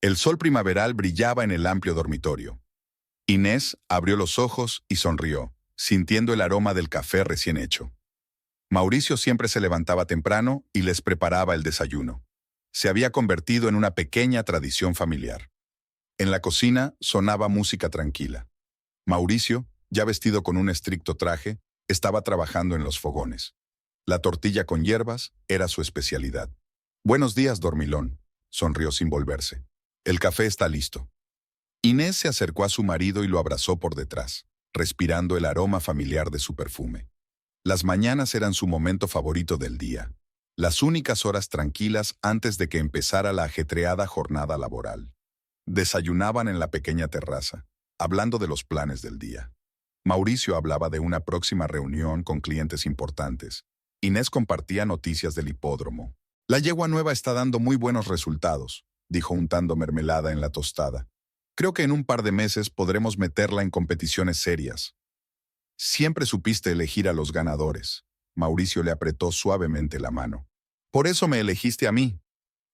El sol primaveral brillaba en el amplio dormitorio. Inés abrió los ojos y sonrió, sintiendo el aroma del café recién hecho. Mauricio siempre se levantaba temprano y les preparaba el desayuno. Se había convertido en una pequeña tradición familiar. En la cocina sonaba música tranquila. Mauricio, ya vestido con un estricto traje, estaba trabajando en los fogones. La tortilla con hierbas era su especialidad. «Buenos días, dormilón», sonrió sin volverse. «El café está listo». Inés se acercó a su marido y lo abrazó por detrás, respirando el aroma familiar de su perfume. Las mañanas eran su momento favorito del día, las únicas horas tranquilas antes de que empezara la ajetreada jornada laboral. Desayunaban en la pequeña terraza, hablando de los planes del día. Mauricio hablaba de una próxima reunión con clientes importantes. Inés compartía noticias del hipódromo. «La yegua nueva está dando muy buenos resultados», dijo untando mermelada en la tostada. «Creo que en un par de meses podremos meterla en competiciones serias». «Siempre supiste elegir a los ganadores». Mauricio le apretó suavemente la mano. «Por eso me elegiste a mí».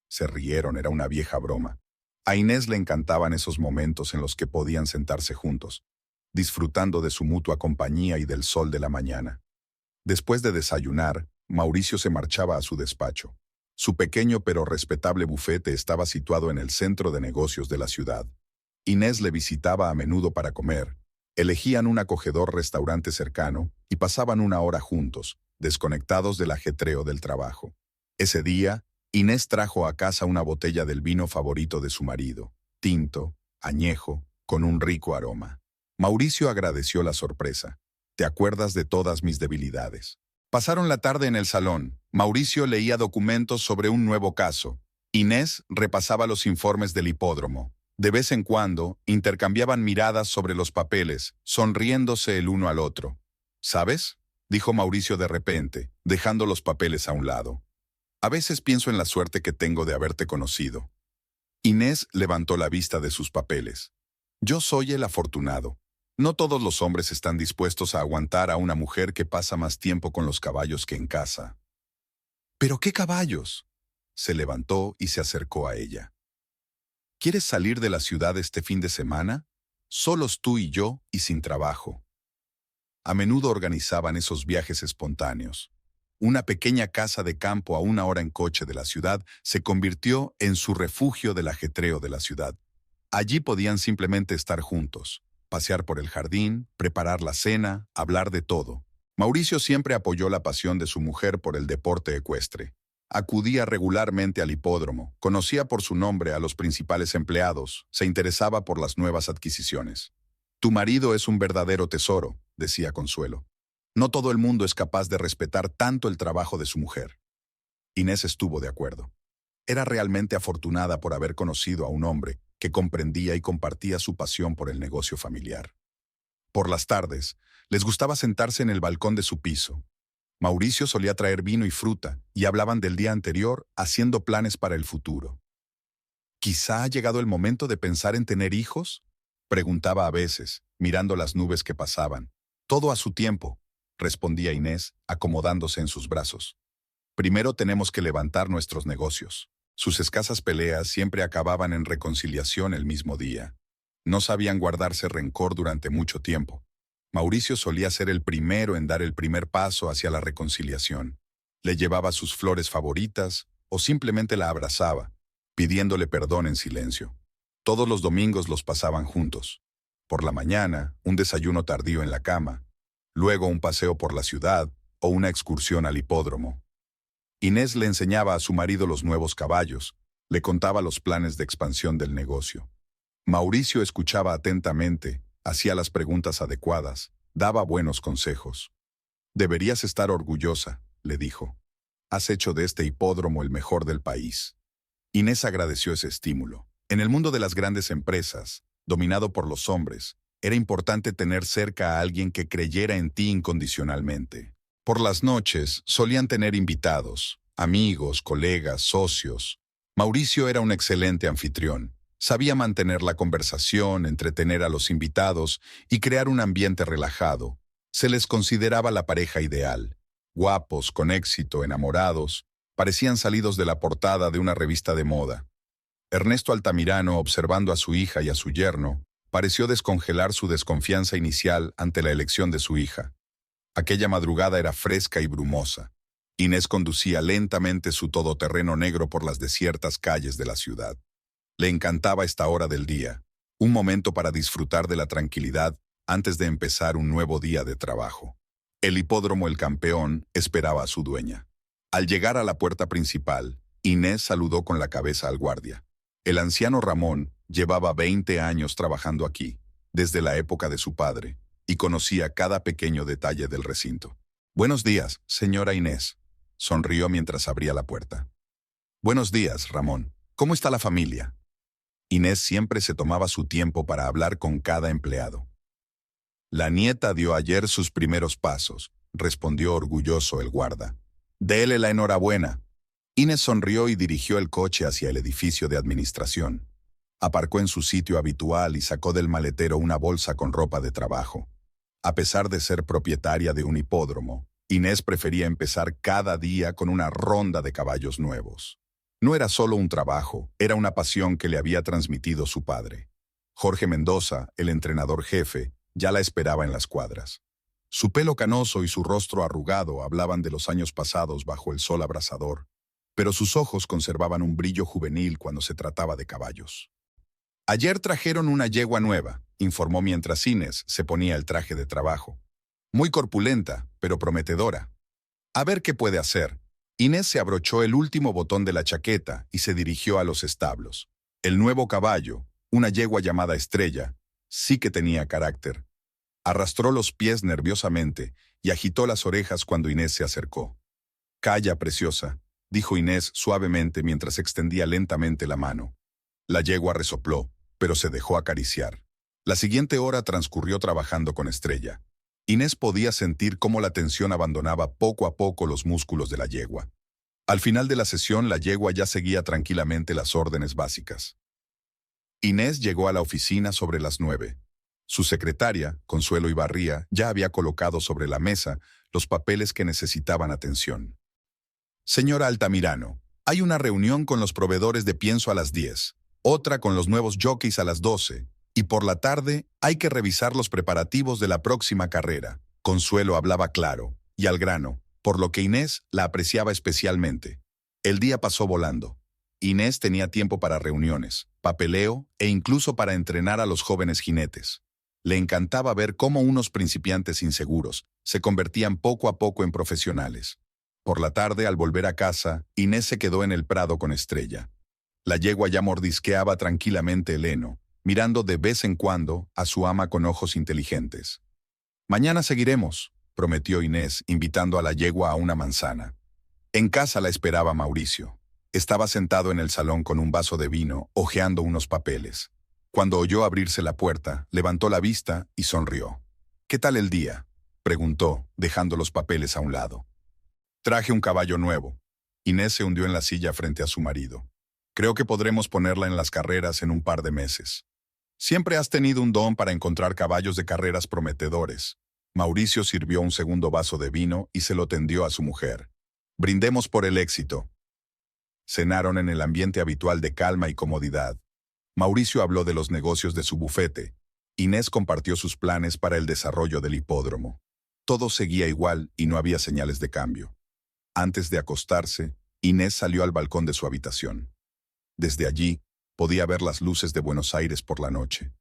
Se rieron, era una vieja broma. A Inés le encantaban esos momentos en los que podían sentarse juntos, disfrutando de su mutua compañía y del sol de la mañana. Después de desayunar, Mauricio se marchaba a su despacho. Su pequeño pero respetable bufete estaba situado en el centro de negocios de la ciudad. Inés le visitaba a menudo para comer. Elegían un acogedor restaurante cercano y pasaban una hora juntos, desconectados del ajetreo del trabajo. Ese día, Inés trajo a casa una botella del vino favorito de su marido, tinto, añejo, con un rico aroma. Mauricio agradeció la sorpresa. «Te acuerdas de todas mis debilidades». Pasaron la tarde en el salón. Mauricio leía documentos sobre un nuevo caso. Inés repasaba los informes del hipódromo. De vez en cuando, intercambiaban miradas sobre los papeles, sonriéndose el uno al otro. «¿Sabes?», dijo Mauricio de repente, dejando los papeles a un lado. «A veces pienso en la suerte que tengo de haberte conocido». Inés levantó la vista de sus papeles. «Yo soy el afortunado. No todos los hombres están dispuestos a aguantar a una mujer que pasa más tiempo con los caballos que en casa». «¿Pero qué caballos?». Se levantó y se acercó a ella. «¿Quieres salir de la ciudad este fin de semana? Solos tú y yo y sin trabajo». A menudo organizaban esos viajes espontáneos. Una pequeña casa de campo a una hora en coche de la ciudad se convirtió en su refugio del ajetreo de la ciudad. Allí podían simplemente estar juntos, pasear por el jardín, preparar la cena, hablar de todo. Mauricio siempre apoyó la pasión de su mujer por el deporte ecuestre. Acudía regularmente al hipódromo, conocía por su nombre a los principales empleados, se interesaba por las nuevas adquisiciones. «Tu marido es un verdadero tesoro», decía Consuelo. «No todo el mundo es capaz de respetar tanto el trabajo de su mujer». Inés estuvo de acuerdo. Era realmente afortunada por haber conocido a un hombre que comprendía y compartía su pasión por el negocio familiar. Por las tardes, les gustaba sentarse en el balcón de su piso. Mauricio solía traer vino y fruta, y hablaban del día anterior, haciendo planes para el futuro. «¿Quizá ha llegado el momento de pensar en tener hijos?», preguntaba a veces, mirando las nubes que pasaban. «Todo a su tiempo», respondía Inés, acomodándose en sus brazos. «Primero tenemos que levantar nuestros negocios». Sus escasas peleas siempre acababan en reconciliación el mismo día. No sabían guardarse rencor durante mucho tiempo. Mauricio solía ser el primero en dar el primer paso hacia la reconciliación. Le llevaba sus flores favoritas o simplemente la abrazaba, pidiéndole perdón en silencio. Todos los domingos los pasaban juntos. Por la mañana, un desayuno tardío en la cama, luego un paseo por la ciudad o una excursión al hipódromo. Inés le enseñaba a su marido los nuevos caballos, le contaba los planes de expansión del negocio. Mauricio escuchaba atentamente, hacía las preguntas adecuadas, daba buenos consejos. «Deberías estar orgullosa», le dijo. «Has hecho de este hipódromo el mejor del país». Inés agradeció ese estímulo. En el mundo de las grandes empresas, dominado por los hombres, era importante tener cerca a alguien que creyera en ti incondicionalmente. Por las noches solían tener invitados, amigos, colegas, socios. Mauricio era un excelente anfitrión. Sabía mantener la conversación, entretener a los invitados y crear un ambiente relajado. Se les consideraba la pareja ideal. Guapos, con éxito, enamorados, parecían salidos de la portada de una revista de moda. Ernesto Altamirano, observando a su hija y a su yerno, pareció descongelar su desconfianza inicial ante la elección de su hija. Aquella madrugada era fresca y brumosa. Inés conducía lentamente su todoterreno negro por las desiertas calles de la ciudad. Le encantaba esta hora del día, un momento para disfrutar de la tranquilidad antes de empezar un nuevo día de trabajo. El hipódromo El Campeón esperaba a su dueña. Al llegar a la puerta principal, Inés saludó con la cabeza al guardia. El anciano Ramón llevaba 20 años trabajando aquí, desde la época de su padre, y conocía cada pequeño detalle del recinto. «Buenos días, señora Inés», sonrió mientras abría la puerta. «Buenos días, Ramón. ¿Cómo está la familia?» Inés siempre se tomaba su tiempo para hablar con cada empleado. «La nieta dio ayer sus primeros pasos», respondió orgulloso el guarda. «Dele la enhorabuena». Inés sonrió y dirigió el coche hacia el edificio de administración. Aparcó en su sitio habitual y sacó del maletero una bolsa con ropa de trabajo. A pesar de ser propietaria de un hipódromo, Inés prefería empezar cada día con una ronda de caballos nuevos. No era solo un trabajo, era una pasión que le había transmitido su padre. Jorge Mendoza, el entrenador jefe, ya la esperaba en las cuadras. Su pelo canoso y su rostro arrugado hablaban de los años pasados bajo el sol abrasador, pero sus ojos conservaban un brillo juvenil cuando se trataba de caballos. «Ayer trajeron una yegua nueva», informó mientras Inés se ponía el traje de trabajo. «Muy corpulenta, pero prometedora. A ver qué puede hacer». Inés se abrochó el último botón de la chaqueta y se dirigió a los establos. El nuevo caballo, una yegua llamada Estrella, sí que tenía carácter. Arrastró los pies nerviosamente y agitó las orejas cuando Inés se acercó. «Calla, preciosa», dijo Inés suavemente mientras extendía lentamente la mano. La yegua resopló, pero se dejó acariciar. La siguiente hora transcurrió trabajando con Estrella. Inés podía sentir cómo la tensión abandonaba poco a poco los músculos de la yegua. Al final de la sesión, la yegua ya seguía tranquilamente las órdenes básicas. Inés llegó a la oficina sobre las 9. Su secretaria, Consuelo Ibarría, ya había colocado sobre la mesa los papeles que necesitaban atención. «Señora Altamirano, hay una reunión con los proveedores de pienso a las 10, otra con los nuevos jockeys a las 12, y por la tarde hay que revisar los preparativos de la próxima carrera». Consuelo hablaba claro y al grano, por lo que Inés la apreciaba especialmente. El día pasó volando. Inés tenía tiempo para reuniones, papeleo e incluso para entrenar a los jóvenes jinetes. Le encantaba ver cómo unos principiantes inseguros se convertían poco a poco en profesionales. Por la tarde, al volver a casa, Inés se quedó en el prado con Estrella. La yegua ya mordisqueaba tranquilamente el heno, mirando de vez en cuando a su ama con ojos inteligentes. «Mañana seguiremos», prometió Inés, invitando a la yegua a una manzana. En casa la esperaba Mauricio. Estaba sentado en el salón con un vaso de vino, hojeando unos papeles. Cuando oyó abrirse la puerta, levantó la vista y sonrió. «¿Qué tal el día?», preguntó, dejando los papeles a un lado. «Traje un caballo nuevo». Inés se hundió en la silla frente a su marido. «Creo que podremos ponerla en las carreras en un par de meses». «Siempre has tenido un don para encontrar caballos de carreras prometedores». Mauricio sirvió un segundo vaso de vino y se lo tendió a su mujer. «Brindemos por el éxito». Cenaron en el ambiente habitual de calma y comodidad. Mauricio habló de los negocios de su bufete. Inés compartió sus planes para el desarrollo del hipódromo. Todo seguía igual y no había señales de cambio. Antes de acostarse, Inés salió al balcón de su habitación. Desde allí, podía ver las luces de Buenos Aires por la noche.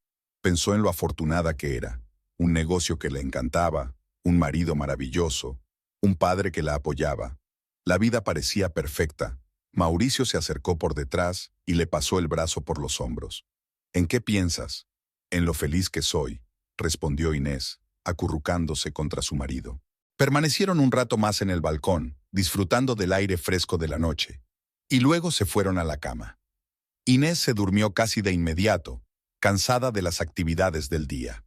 Pensó en lo afortunada que era, un negocio que le encantaba, un marido maravilloso, un padre que la apoyaba. La vida parecía perfecta. Mauricio se acercó por detrás y le pasó el brazo por los hombros. «¿En qué piensas?». «En lo feliz que soy», respondió Inés, acurrucándose contra su marido. Permanecieron un rato más en el balcón, disfrutando del aire fresco de la noche, y luego se fueron a la cama. Inés se durmió casi de inmediato, cansada de las actividades del día.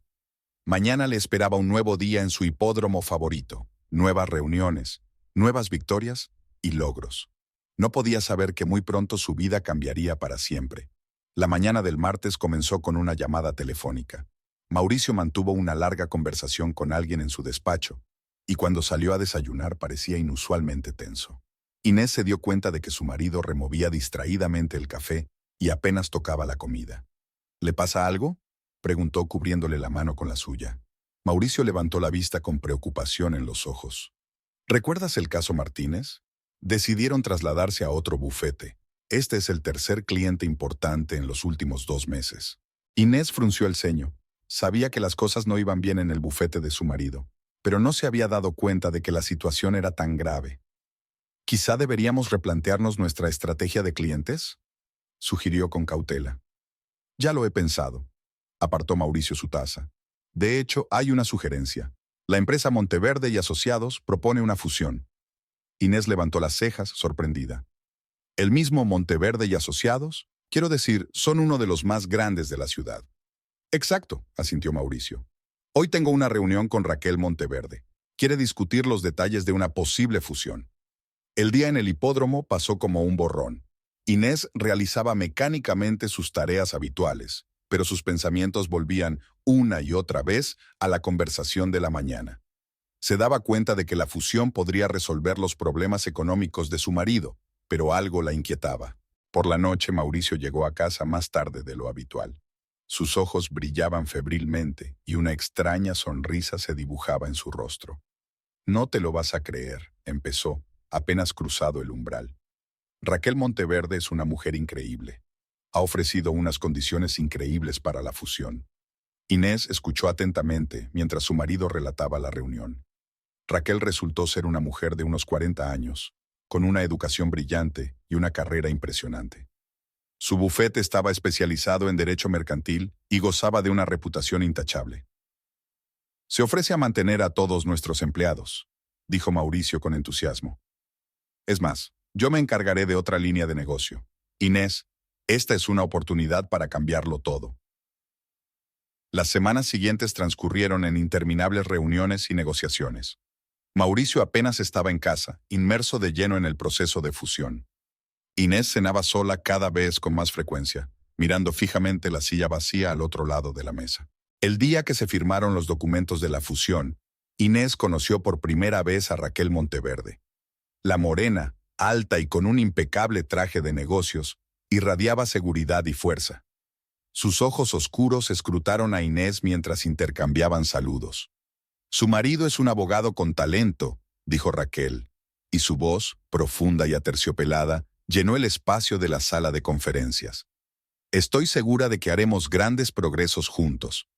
Mañana le esperaba un nuevo día en su hipódromo favorito, nuevas reuniones, nuevas victorias y logros. No podía saber que muy pronto su vida cambiaría para siempre. La mañana del martes comenzó con una llamada telefónica. Mauricio mantuvo una larga conversación con alguien en su despacho, y cuando salió a desayunar parecía inusualmente tenso. Inés se dio cuenta de que su marido removía distraídamente el café y apenas tocaba la comida. ¿Le pasa algo?, preguntó cubriéndole la mano con la suya. Mauricio levantó la vista con preocupación en los ojos. ¿Recuerdas el caso Martínez? Decidieron trasladarse a otro bufete. Este es el tercer cliente importante en los últimos 2 meses. Inés frunció el ceño. Sabía que las cosas no iban bien en el bufete de su marido, pero no se había dado cuenta de que la situación era tan grave. ¿Quizá deberíamos replantearnos nuestra estrategia de clientes?, sugirió con cautela. Ya lo he pensado, apartó Mauricio su taza. De hecho, hay una sugerencia. La empresa Monteverde y Asociados propone una fusión. Inés levantó las cejas, sorprendida. ¿El mismo Monteverde y Asociados? Quiero decir, son uno de los más grandes de la ciudad. Exacto, asintió Mauricio. Hoy tengo una reunión con Raquel Monteverde. Quiere discutir los detalles de una posible fusión. El día en el hipódromo pasó como un borrón. Inés realizaba mecánicamente sus tareas habituales, pero sus pensamientos volvían una y otra vez a la conversación de la mañana. Se daba cuenta de que la fusión podría resolver los problemas económicos de su marido, pero algo la inquietaba. Por la noche, Mauricio llegó a casa más tarde de lo habitual. Sus ojos brillaban febrilmente y una extraña sonrisa se dibujaba en su rostro. «No te lo vas a creer», empezó, apenas cruzado el umbral. Raquel Monteverde es una mujer increíble. Ha ofrecido unas condiciones increíbles para la fusión. Inés escuchó atentamente mientras su marido relataba la reunión. Raquel resultó ser una mujer de unos 40 años, con una educación brillante y una carrera impresionante. Su bufete estaba especializado en derecho mercantil y gozaba de una reputación intachable. «Se ofrece a mantener a todos nuestros empleados», dijo Mauricio con entusiasmo. «Es más, yo me encargaré de otra línea de negocio. Inés, esta es una oportunidad para cambiarlo todo». Las semanas siguientes transcurrieron en interminables reuniones y negociaciones. Mauricio apenas estaba en casa, inmerso de lleno en el proceso de fusión. Inés cenaba sola cada vez con más frecuencia, mirando fijamente la silla vacía al otro lado de la mesa. El día que se firmaron los documentos de la fusión, Inés conoció por primera vez a Raquel Monteverde. La morena, alta y con un impecable traje de negocios, irradiaba seguridad y fuerza. Sus ojos oscuros escrutaron a Inés mientras intercambiaban saludos. «Su marido es un abogado con talento», dijo Raquel, y su voz, profunda y aterciopelada, llenó el espacio de la sala de conferencias. «Estoy segura de que haremos grandes progresos juntos».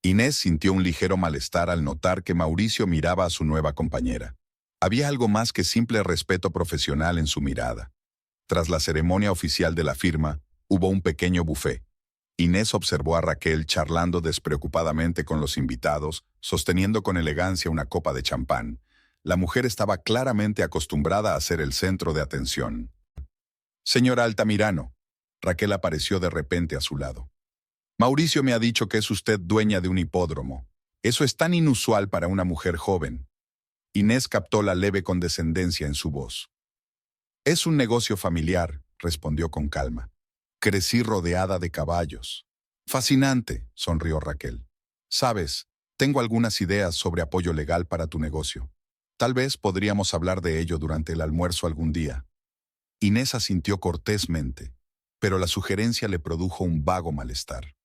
Inés sintió un ligero malestar al notar que Mauricio miraba a su nueva compañera. Había algo más que simple respeto profesional en su mirada. Tras la ceremonia oficial de la firma, hubo un pequeño buffet. Inés observó a Raquel charlando despreocupadamente con los invitados, sosteniendo con elegancia una copa de champán. La mujer estaba claramente acostumbrada a ser el centro de atención. «Señora Altamirano», Raquel apareció de repente a su lado. «Mauricio me ha dicho que es usted dueña de un hipódromo. Eso es tan inusual para una mujer joven». Inés captó la leve condescendencia en su voz. «Es un negocio familiar», respondió con calma. «Crecí rodeada de caballos». «Fascinante», sonrió Raquel. «Sabes, tengo algunas ideas sobre apoyo legal para tu negocio. Tal vez podríamos hablar de ello durante el almuerzo algún día». Inés asintió cortésmente, pero la sugerencia le produjo un vago malestar.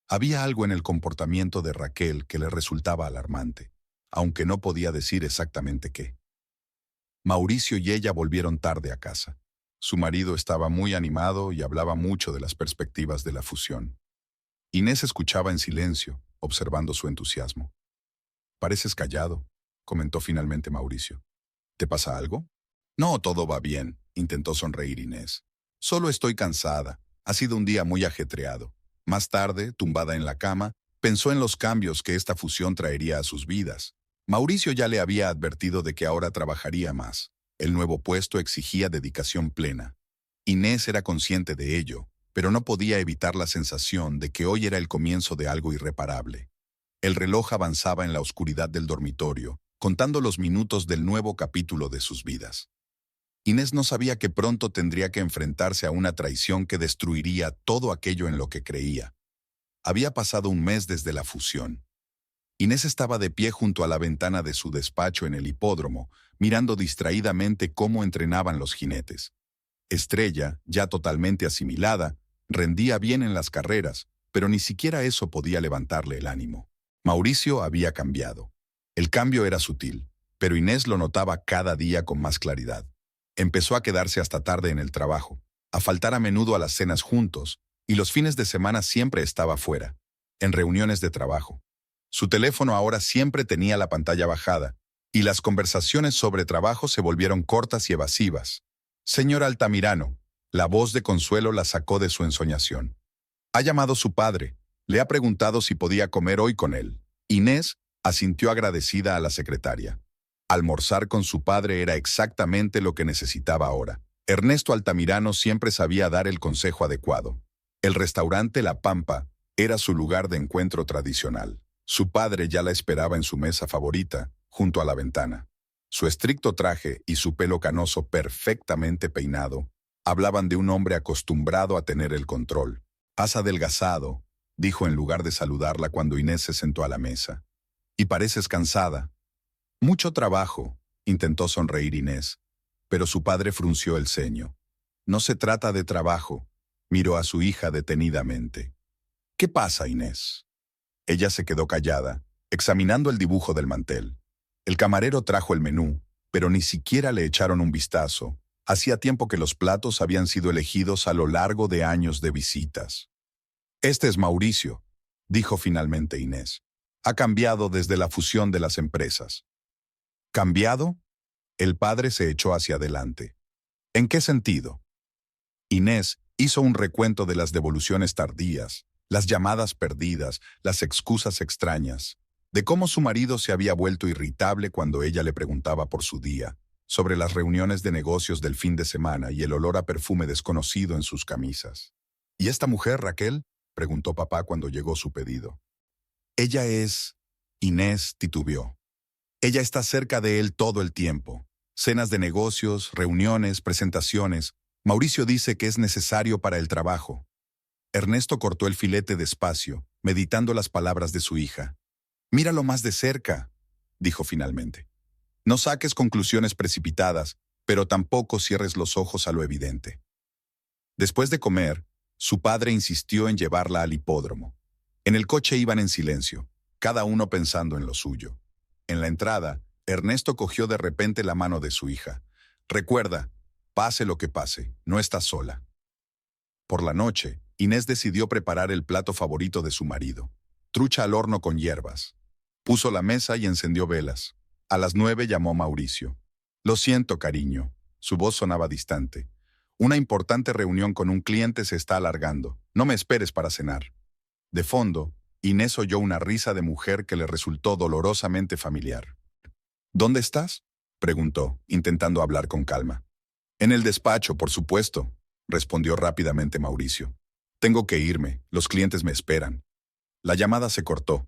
Había algo en el comportamiento de Raquel que le resultaba alarmante, aunque no podía decir exactamente qué. Mauricio y ella volvieron tarde a casa. Su marido estaba muy animado y hablaba mucho de las perspectivas de la fusión. Inés escuchaba en silencio, observando su entusiasmo. «Pareces callado», comentó finalmente Mauricio. «¿Te pasa algo?» «No, todo va bien», intentó sonreír Inés. «Solo estoy cansada. Ha sido un día muy ajetreado». Más tarde, tumbada en la cama, pensó en los cambios que esta fusión traería a sus vidas. Mauricio ya le había advertido de que ahora trabajaría más. El nuevo puesto exigía dedicación plena. Inés era consciente de ello, pero no podía evitar la sensación de que hoy era el comienzo de algo irreparable. El reloj avanzaba en la oscuridad del dormitorio, contando los minutos del nuevo capítulo de sus vidas. Inés no sabía que pronto tendría que enfrentarse a una traición que destruiría todo aquello en lo que creía. Había pasado un mes desde la fusión. Inés estaba de pie junto a la ventana de su despacho en el hipódromo, mirando distraídamente cómo entrenaban los jinetes. Estrella, ya totalmente asimilada, rendía bien en las carreras, pero ni siquiera eso podía levantarle el ánimo. Mauricio había cambiado. El cambio era sutil, pero Inés lo notaba cada día con más claridad. Empezó a quedarse hasta tarde en el trabajo, a faltar a menudo a las cenas juntos, y los fines de semana siempre estaba fuera, en reuniones de trabajo. Su teléfono ahora siempre tenía la pantalla bajada, y las conversaciones sobre trabajo se volvieron cortas y evasivas. Señor Altamirano, la voz de Consuelo la sacó de su ensoñación. Ha llamado su padre. Le ha preguntado si podía comer hoy con él. Inés asintió agradecida a la secretaria. Almorzar con su padre era exactamente lo que necesitaba ahora. Ernesto Altamirano siempre sabía dar el consejo adecuado. El restaurante La Pampa era su lugar de encuentro tradicional. Su padre ya la esperaba en su mesa favorita, junto a la ventana. Su estricto traje y su pelo canoso perfectamente peinado hablaban de un hombre acostumbrado a tener el control. «Has adelgazado», dijo en lugar de saludarla cuando Inés se sentó a la mesa. «Y pareces cansada». «Mucho trabajo», intentó sonreír Inés, pero su padre frunció el ceño. «No se trata de trabajo», miró a su hija detenidamente. «¿Qué pasa, Inés?» Ella se quedó callada, examinando el dibujo del mantel. El camarero trajo el menú, pero ni siquiera le echaron un vistazo. Hacía tiempo que los platos habían sido elegidos a lo largo de años de visitas. «Este es Mauricio», dijo finalmente Inés. «Ha cambiado desde la fusión de las empresas». «¿Cambiado?» El padre se echó hacia adelante. «¿En qué sentido?» Inés hizo un recuento de las devoluciones tardías, las llamadas perdidas, las excusas extrañas, de cómo su marido se había vuelto irritable cuando ella le preguntaba por su día, sobre las reuniones de negocios del fin de semana y el olor a perfume desconocido en sus camisas. «¿Y esta mujer, Raquel?», preguntó papá cuando llegó su pedido. «Ella es...» Inés titubeó. «Ella está cerca de él todo el tiempo. Cenas de negocios, reuniones, presentaciones. Mauricio dice que es necesario para el trabajo». Ernesto cortó el filete despacio, meditando las palabras de su hija. «Míralo más de cerca», dijo finalmente. «No saques conclusiones precipitadas, pero tampoco cierres los ojos a lo evidente». Después de comer, su padre insistió en llevarla al hipódromo. En el coche iban en silencio, cada uno pensando en lo suyo. En la entrada, Ernesto cogió de repente la mano de su hija. «Recuerda, pase lo que pase, no estás sola». Por la noche, Inés decidió preparar el plato favorito de su marido, trucha al horno con hierbas. Puso la mesa y encendió velas. A las 9 llamó Mauricio. «Lo siento, cariño». Su voz sonaba distante. «Una importante reunión con un cliente se está alargando. No me esperes para cenar». De fondo, Inés oyó una risa de mujer que le resultó dolorosamente familiar. «¿Dónde estás?», preguntó, intentando hablar con calma. «En el despacho, por supuesto», respondió rápidamente Mauricio. «Tengo que irme, los clientes me esperan». La llamada se cortó.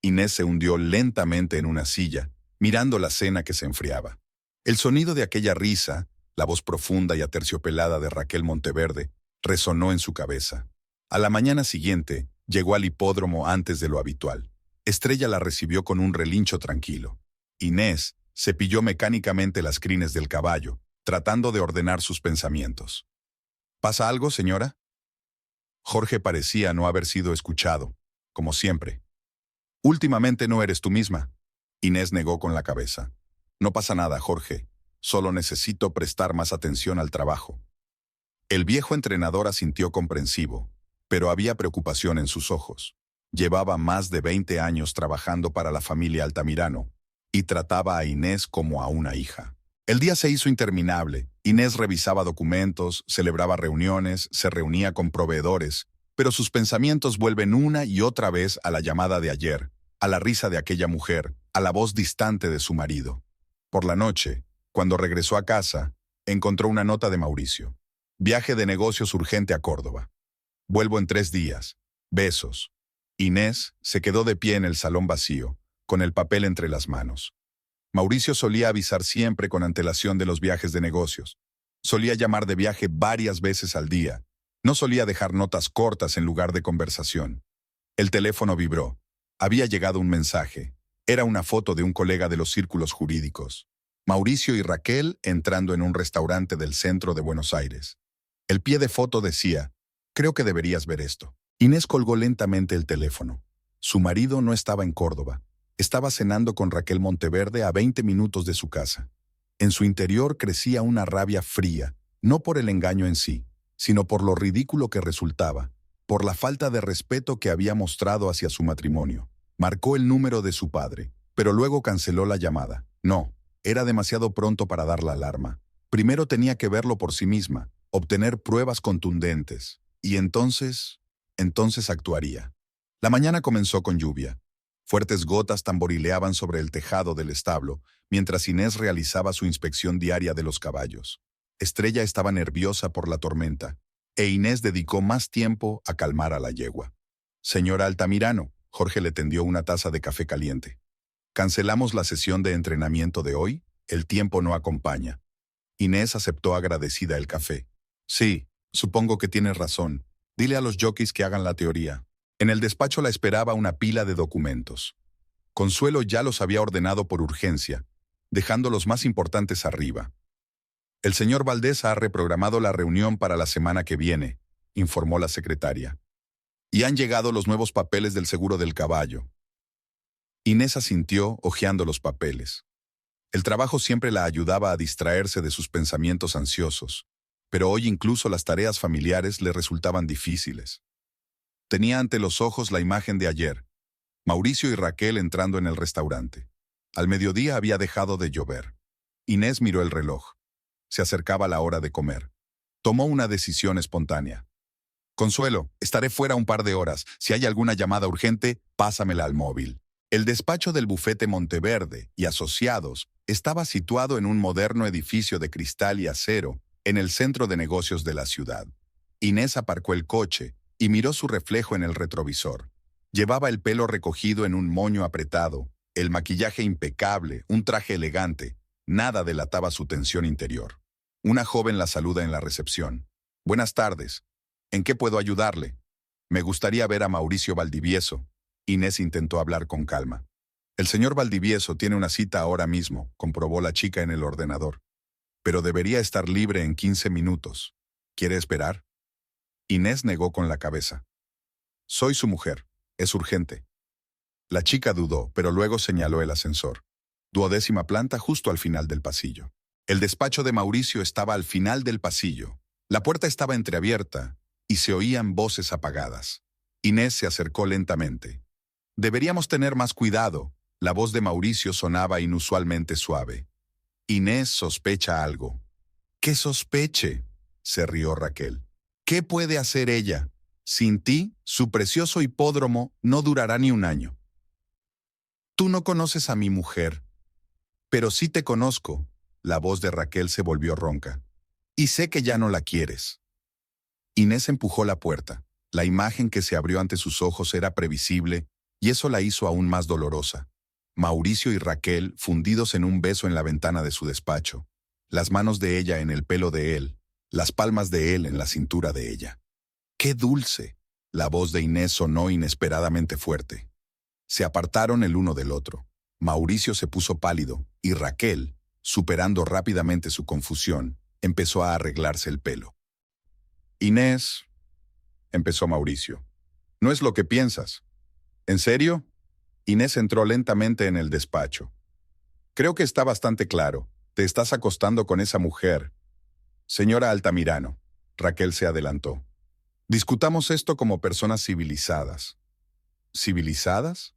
Inés se hundió lentamente en una silla, mirando la cena que se enfriaba. El sonido de aquella risa, la voz profunda y aterciopelada de Raquel Monteverde, resonó en su cabeza. A la mañana siguiente, llegó al hipódromo antes de lo habitual. Estrella la recibió con un relincho tranquilo. Inés cepilló mecánicamente las crines del caballo, tratando de ordenar sus pensamientos. «¿Pasa algo, señora?» Jorge parecía no haber sido escuchado, como siempre. «Últimamente no eres tú misma». Inés negó con la cabeza. «No pasa nada, Jorge. Solo necesito prestar más atención al trabajo». El viejo entrenador asintió comprensivo, pero había preocupación en sus ojos. Llevaba más de 20 años trabajando para la familia Altamirano y trataba a Inés como a una hija. El día se hizo interminable. Inés revisaba documentos, celebraba reuniones, se reunía con proveedores, pero sus pensamientos vuelven una y otra vez a la llamada de ayer, a la risa de aquella mujer, a la voz distante de su marido. Por la noche, cuando regresó a casa, encontró una nota de Mauricio. «Viaje de negocios urgente a Córdoba. Vuelvo en 3 días. Besos». Inés se quedó de pie en el salón vacío, con el papel entre las manos. Mauricio solía avisar siempre con antelación de los viajes de negocios. Solía llamar de viaje varias veces al día. No solía dejar notas cortas en lugar de conversación. El teléfono vibró. Había llegado un mensaje. Era una foto de un colega de los círculos jurídicos. Mauricio y Raquel entrando en un restaurante del centro de Buenos Aires. El pie de foto decía: Creo que deberías ver esto. Inés colgó lentamente el teléfono. Su marido no estaba en Córdoba. Estaba cenando con Raquel Monteverde a 20 minutos de su casa. En su interior crecía una rabia fría, no por el engaño en sí, sino por lo ridículo que resultaba, por la falta de respeto que había mostrado hacia su matrimonio. Marcó el número de su padre, pero luego canceló la llamada. No, era demasiado pronto para dar la alarma. Primero tenía que verlo por sí misma, obtener pruebas contundentes, y entonces actuaría. La mañana comenzó con lluvia. Fuertes gotas tamborileaban sobre el tejado del establo, mientras Inés realizaba su inspección diaria de los caballos. Estrella estaba nerviosa por la tormenta, e Inés dedicó más tiempo a calmar a la yegua. Señora Altamirano, Jorge le tendió una taza de café caliente. Cancelamos la sesión de entrenamiento de hoy, el tiempo no acompaña. Inés aceptó agradecida el café. Sí, supongo que tienes razón. Dile a los jockeys que hagan la teoría. En el despacho la esperaba una pila de documentos. Consuelo ya los había ordenado por urgencia, dejando los más importantes arriba. El señor Valdés ha reprogramado la reunión para la semana que viene, informó la secretaria. Y han llegado los nuevos papeles del seguro del caballo. Inés asintió, hojeando los papeles. El trabajo siempre la ayudaba a distraerse de sus pensamientos ansiosos, pero hoy incluso las tareas familiares le resultaban difíciles. Tenía ante los ojos la imagen de ayer, Mauricio y Raquel entrando en el restaurante. Al mediodía había dejado de llover. Inés miró el reloj. Se acercaba la hora de comer. Tomó una decisión espontánea. Consuelo, estaré fuera un par de horas. Si hay alguna llamada urgente, pásamela al móvil. El despacho del bufete Monteverde y Asociados estaba situado en un moderno edificio de cristal y acero en el centro de negocios de la ciudad. Inés aparcó el coche y miró su reflejo en el retrovisor. Llevaba el pelo recogido en un moño apretado, el maquillaje impecable, un traje elegante. Nada delataba su tensión interior. Una joven la saluda en la recepción. Buenas tardes. ¿En qué puedo ayudarle? Me gustaría ver a Mauricio Valdivieso. Inés intentó hablar con calma. El señor Valdivieso tiene una cita ahora mismo, comprobó la chica en el ordenador. Pero debería estar libre en 15 minutos. ¿Quiere esperar? Inés negó con la cabeza. Soy su mujer. Es urgente. La chica dudó, pero luego señaló el ascensor. 12ª planta justo al final del pasillo. El despacho de Mauricio estaba al final del pasillo. La puerta estaba entreabierta y se oían voces apagadas. Inés se acercó lentamente. Deberíamos tener más cuidado. La voz de Mauricio sonaba inusualmente suave. Inés sospecha algo. ¿Qué sospeche? Se rió Raquel. ¿Qué puede hacer ella? Sin ti, su precioso hipódromo no durará ni un año. Tú no conoces a mi mujer. Pero sí te conozco. La voz de Raquel se volvió ronca. Y sé que ya no la quieres. Inés empujó la puerta. La imagen que se abrió ante sus ojos era previsible, y eso la hizo aún más dolorosa. Mauricio y Raquel fundidos en un beso en la ventana de su despacho. Las manos de ella en el pelo de él, las palmas de él en la cintura de ella. ¡Qué dulce! La voz de Inés sonó inesperadamente fuerte. Se apartaron el uno del otro. Mauricio se puso pálido, y Raquel, superando rápidamente su confusión, empezó a arreglarse el pelo. Inés, empezó Mauricio, no es lo que piensas. ¿En serio? Inés entró lentamente en el despacho. Creo que está bastante claro. Te estás acostando con esa mujer. Señora Altamirano, Raquel se adelantó. Discutamos esto como personas civilizadas. ¿Civilizadas?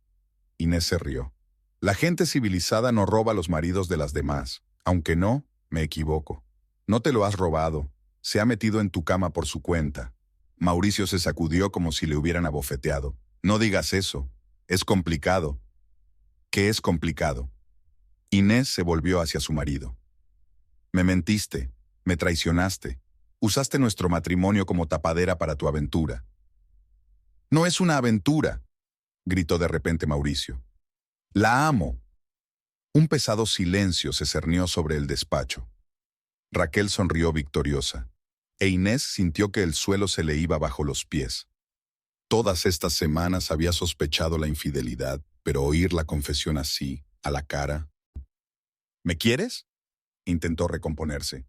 Inés se rió. La gente civilizada no roba los maridos de las demás. Aunque no, me equivoco. No te lo has robado. Se ha metido en tu cama por su cuenta. Mauricio se sacudió como si le hubieran abofeteado. No digas eso. Es complicado. ¿Qué es complicado? Inés se volvió hacia su marido. Me mentiste. Me traicionaste. Usaste nuestro matrimonio como tapadera para tu aventura. No es una aventura, gritó de repente Mauricio. La amo. Un pesado silencio se cernió sobre el despacho. Raquel sonrió victoriosa, e Inés sintió que el suelo se le iba bajo los pies. Todas estas semanas había sospechado la infidelidad, pero oír la confesión así, a la cara. ¿Me quieres? Intentó recomponerse.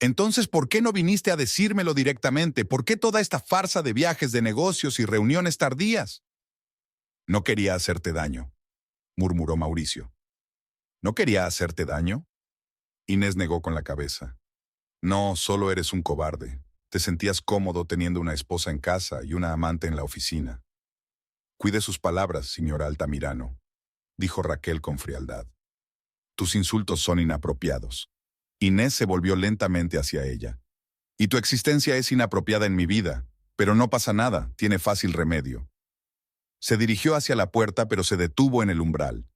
Entonces, ¿por qué no viniste a decírmelo directamente? ¿Por qué toda esta farsa de viajes de negocios y reuniones tardías? No quería hacerte daño, murmuró Mauricio. ¿No quería hacerte daño? Inés negó con la cabeza. No, solo eres un cobarde. Te sentías cómodo teniendo una esposa en casa y una amante en la oficina. Cuide sus palabras, señora Altamirano, dijo Raquel con frialdad. Tus insultos son inapropiados. Inés se volvió lentamente hacia ella. Y tu existencia es inapropiada en mi vida, pero no pasa nada, tiene fácil remedio. Se dirigió hacia la puerta, pero se detuvo en el umbral.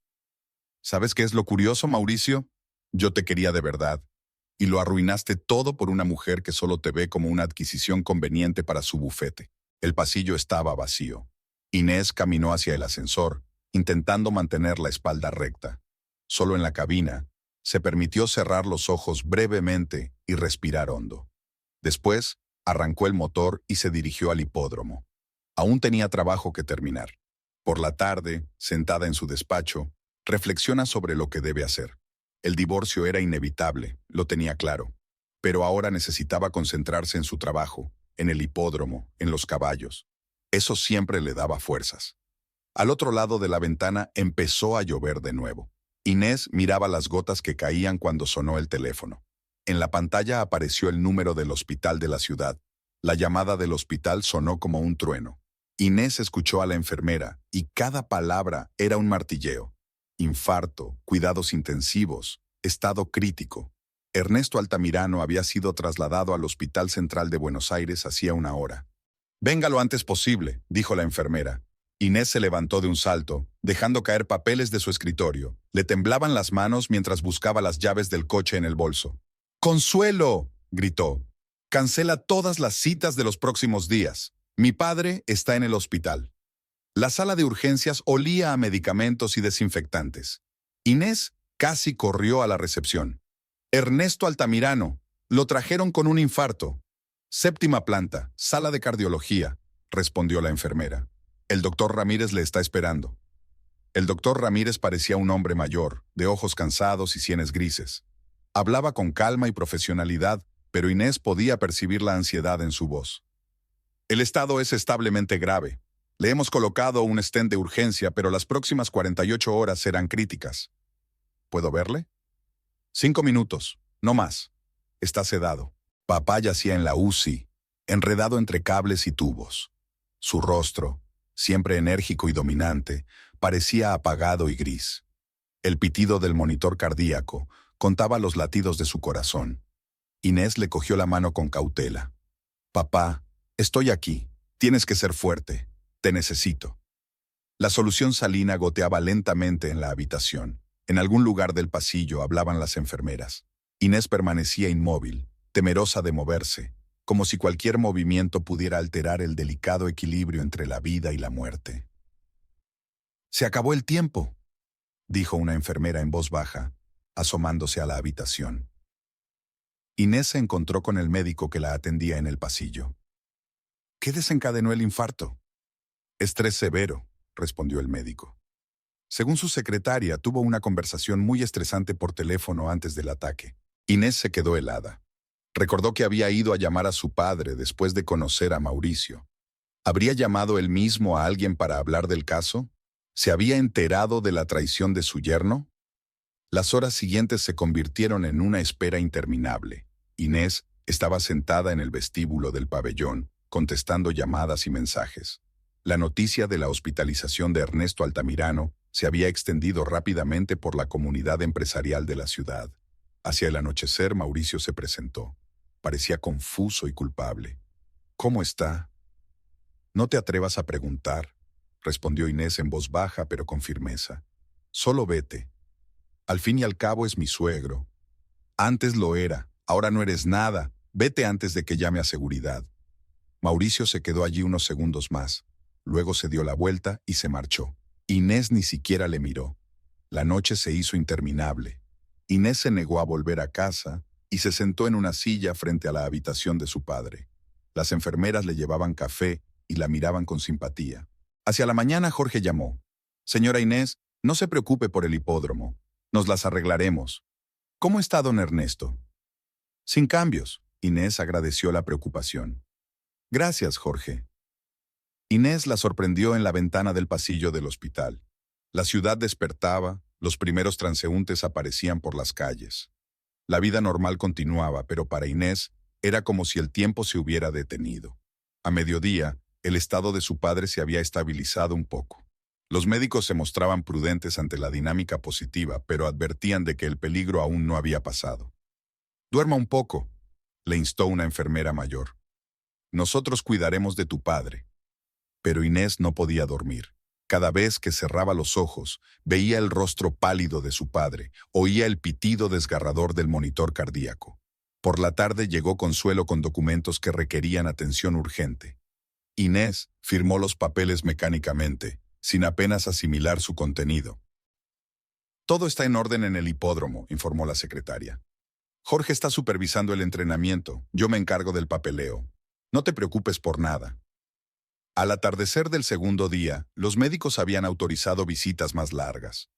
¿Sabes qué es lo curioso, Mauricio? Yo te quería de verdad, y lo arruinaste todo por una mujer que solo te ve como una adquisición conveniente para su bufete. El pasillo estaba vacío. Inés caminó hacia el ascensor, intentando mantener la espalda recta. Solo en la cabina, se permitió cerrar los ojos brevemente y respirar hondo. Después, arrancó el motor y se dirigió al hipódromo. Aún tenía trabajo que terminar. Por la tarde, sentada en su despacho, reflexiona sobre lo que debe hacer. El divorcio era inevitable, lo tenía claro. Pero ahora necesitaba concentrarse en su trabajo, en el hipódromo, en los caballos. Eso siempre le daba fuerzas. Al otro lado de la ventana empezó a llover de nuevo. Inés miraba las gotas que caían cuando sonó el teléfono. En la pantalla apareció el número del hospital de la ciudad. La llamada del hospital sonó como un trueno. Inés escuchó a la enfermera y cada palabra era un martilleo. Infarto, cuidados intensivos, estado crítico. Ernesto Altamirano había sido trasladado al Hospital Central de Buenos Aires hacía una hora. «Venga lo antes posible», dijo la enfermera. Inés se levantó de un salto, dejando caer papeles de su escritorio. Le temblaban las manos mientras buscaba las llaves del coche en el bolso. «¡Consuelo!», gritó. «Cancela todas las citas de los próximos días. Mi padre está en el hospital». La sala de urgencias olía a medicamentos y desinfectantes. Inés casi corrió a la recepción. «Ernesto Altamirano, lo trajeron con un infarto». «Séptima planta, sala de cardiología», respondió la enfermera. «El doctor Ramírez le está esperando». El doctor Ramírez parecía un hombre mayor, de ojos cansados y sienes grises. Hablaba con calma y profesionalidad, pero Inés podía percibir la ansiedad en su voz. «El estado es establemente grave. Le hemos colocado un stent de urgencia, pero las próximas 48 horas serán críticas». «¿Puedo verle?» «5 minutos, no más. Está sedado». Papá yacía en la UCI, enredado entre cables y tubos. Su rostro, siempre enérgico y dominante, parecía apagado y gris. El pitido del monitor cardíaco contaba los latidos de su corazón. Inés le cogió la mano con cautela. «Papá, estoy aquí. Tienes que ser fuerte. Te necesito». La solución salina goteaba lentamente en la habitación. En algún lugar del pasillo hablaban las enfermeras. Inés permanecía inmóvil, temerosa de moverse, como si cualquier movimiento pudiera alterar el delicado equilibrio entre la vida y la muerte. «Se acabó el tiempo», dijo una enfermera en voz baja, asomándose a la habitación. Inés se encontró con el médico que la atendía en el pasillo. «¿Qué desencadenó el infarto?» «Estrés severo», respondió el médico. Según su secretaria, tuvo una conversación muy estresante por teléfono antes del ataque. Inés se quedó helada. Recordó que había ido a llamar a su padre después de conocer a Mauricio. ¿Habría llamado él mismo a alguien para hablar del caso? ¿Se había enterado de la traición de su yerno? Las horas siguientes se convirtieron en una espera interminable. Inés estaba sentada en el vestíbulo del pabellón, contestando llamadas y mensajes. La noticia de la hospitalización de Ernesto Altamirano se había extendido rápidamente por la comunidad empresarial de la ciudad. Hacia el anochecer, Mauricio se presentó. Parecía confuso y culpable. «¿Cómo está?» «No te atrevas a preguntar», respondió Inés en voz baja pero con firmeza. «Solo vete. Al fin y al cabo es mi suegro. Antes lo era, ahora no eres nada. Vete antes de que llame a seguridad». Mauricio se quedó allí unos segundos más. Luego se dio la vuelta y se marchó. Inés ni siquiera le miró. La noche se hizo interminable. Inés se negó a volver a casa y se sentó en una silla frente a la habitación de su padre. Las enfermeras le llevaban café y la miraban con simpatía. Hacia la mañana Jorge llamó. «Señora Inés, no se preocupe por el hipódromo. Nos las arreglaremos. ¿Cómo está don Ernesto?» Sin cambios. Inés agradeció la preocupación. Gracias, Jorge. Inés la sorprendió en la ventana del pasillo del hospital. La ciudad despertaba, los primeros transeúntes aparecían por las calles. La vida normal continuaba, pero para Inés era como si el tiempo se hubiera detenido. A mediodía, el estado de su padre se había estabilizado un poco. Los médicos se mostraban prudentes ante la dinámica positiva, pero advertían de que el peligro aún no había pasado. «Duerma un poco», le instó una enfermera mayor. «Nosotros cuidaremos de tu padre». Pero Inés no podía dormir. Cada vez que cerraba los ojos, veía el rostro pálido de su padre, oía el pitido desgarrador del monitor cardíaco. Por la tarde llegó Consuelo con documentos que requerían atención urgente. Inés firmó los papeles mecánicamente, sin apenas asimilar su contenido. «Todo está en orden en el hipódromo», informó la secretaria. «Jorge está supervisando el entrenamiento, yo me encargo del papeleo. No te preocupes por nada». Al atardecer del segundo día, los médicos habían autorizado visitas más largas.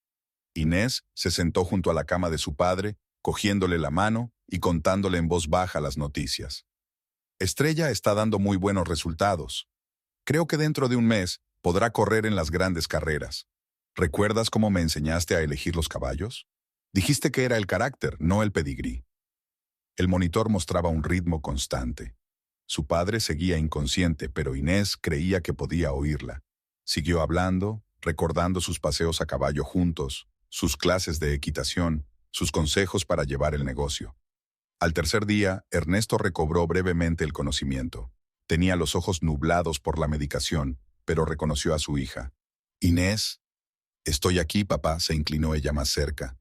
Inés se sentó junto a la cama de su padre, cogiéndole la mano y contándole en voz baja las noticias. «Estrella está dando muy buenos resultados. Creo que dentro de un mes podrá correr en las grandes carreras. ¿Recuerdas cómo me enseñaste a elegir los caballos? Dijiste que era el carácter, no el pedigrí». El monitor mostraba un ritmo constante. Su padre seguía inconsciente, pero Inés creía que podía oírla. Siguió hablando, recordando sus paseos a caballo juntos, sus clases de equitación, sus consejos para llevar el negocio. Al tercer día, Ernesto recobró brevemente el conocimiento. Tenía los ojos nublados por la medicación, pero reconoció a su hija. «Inés». «Estoy aquí, papá», se inclinó ella más cerca.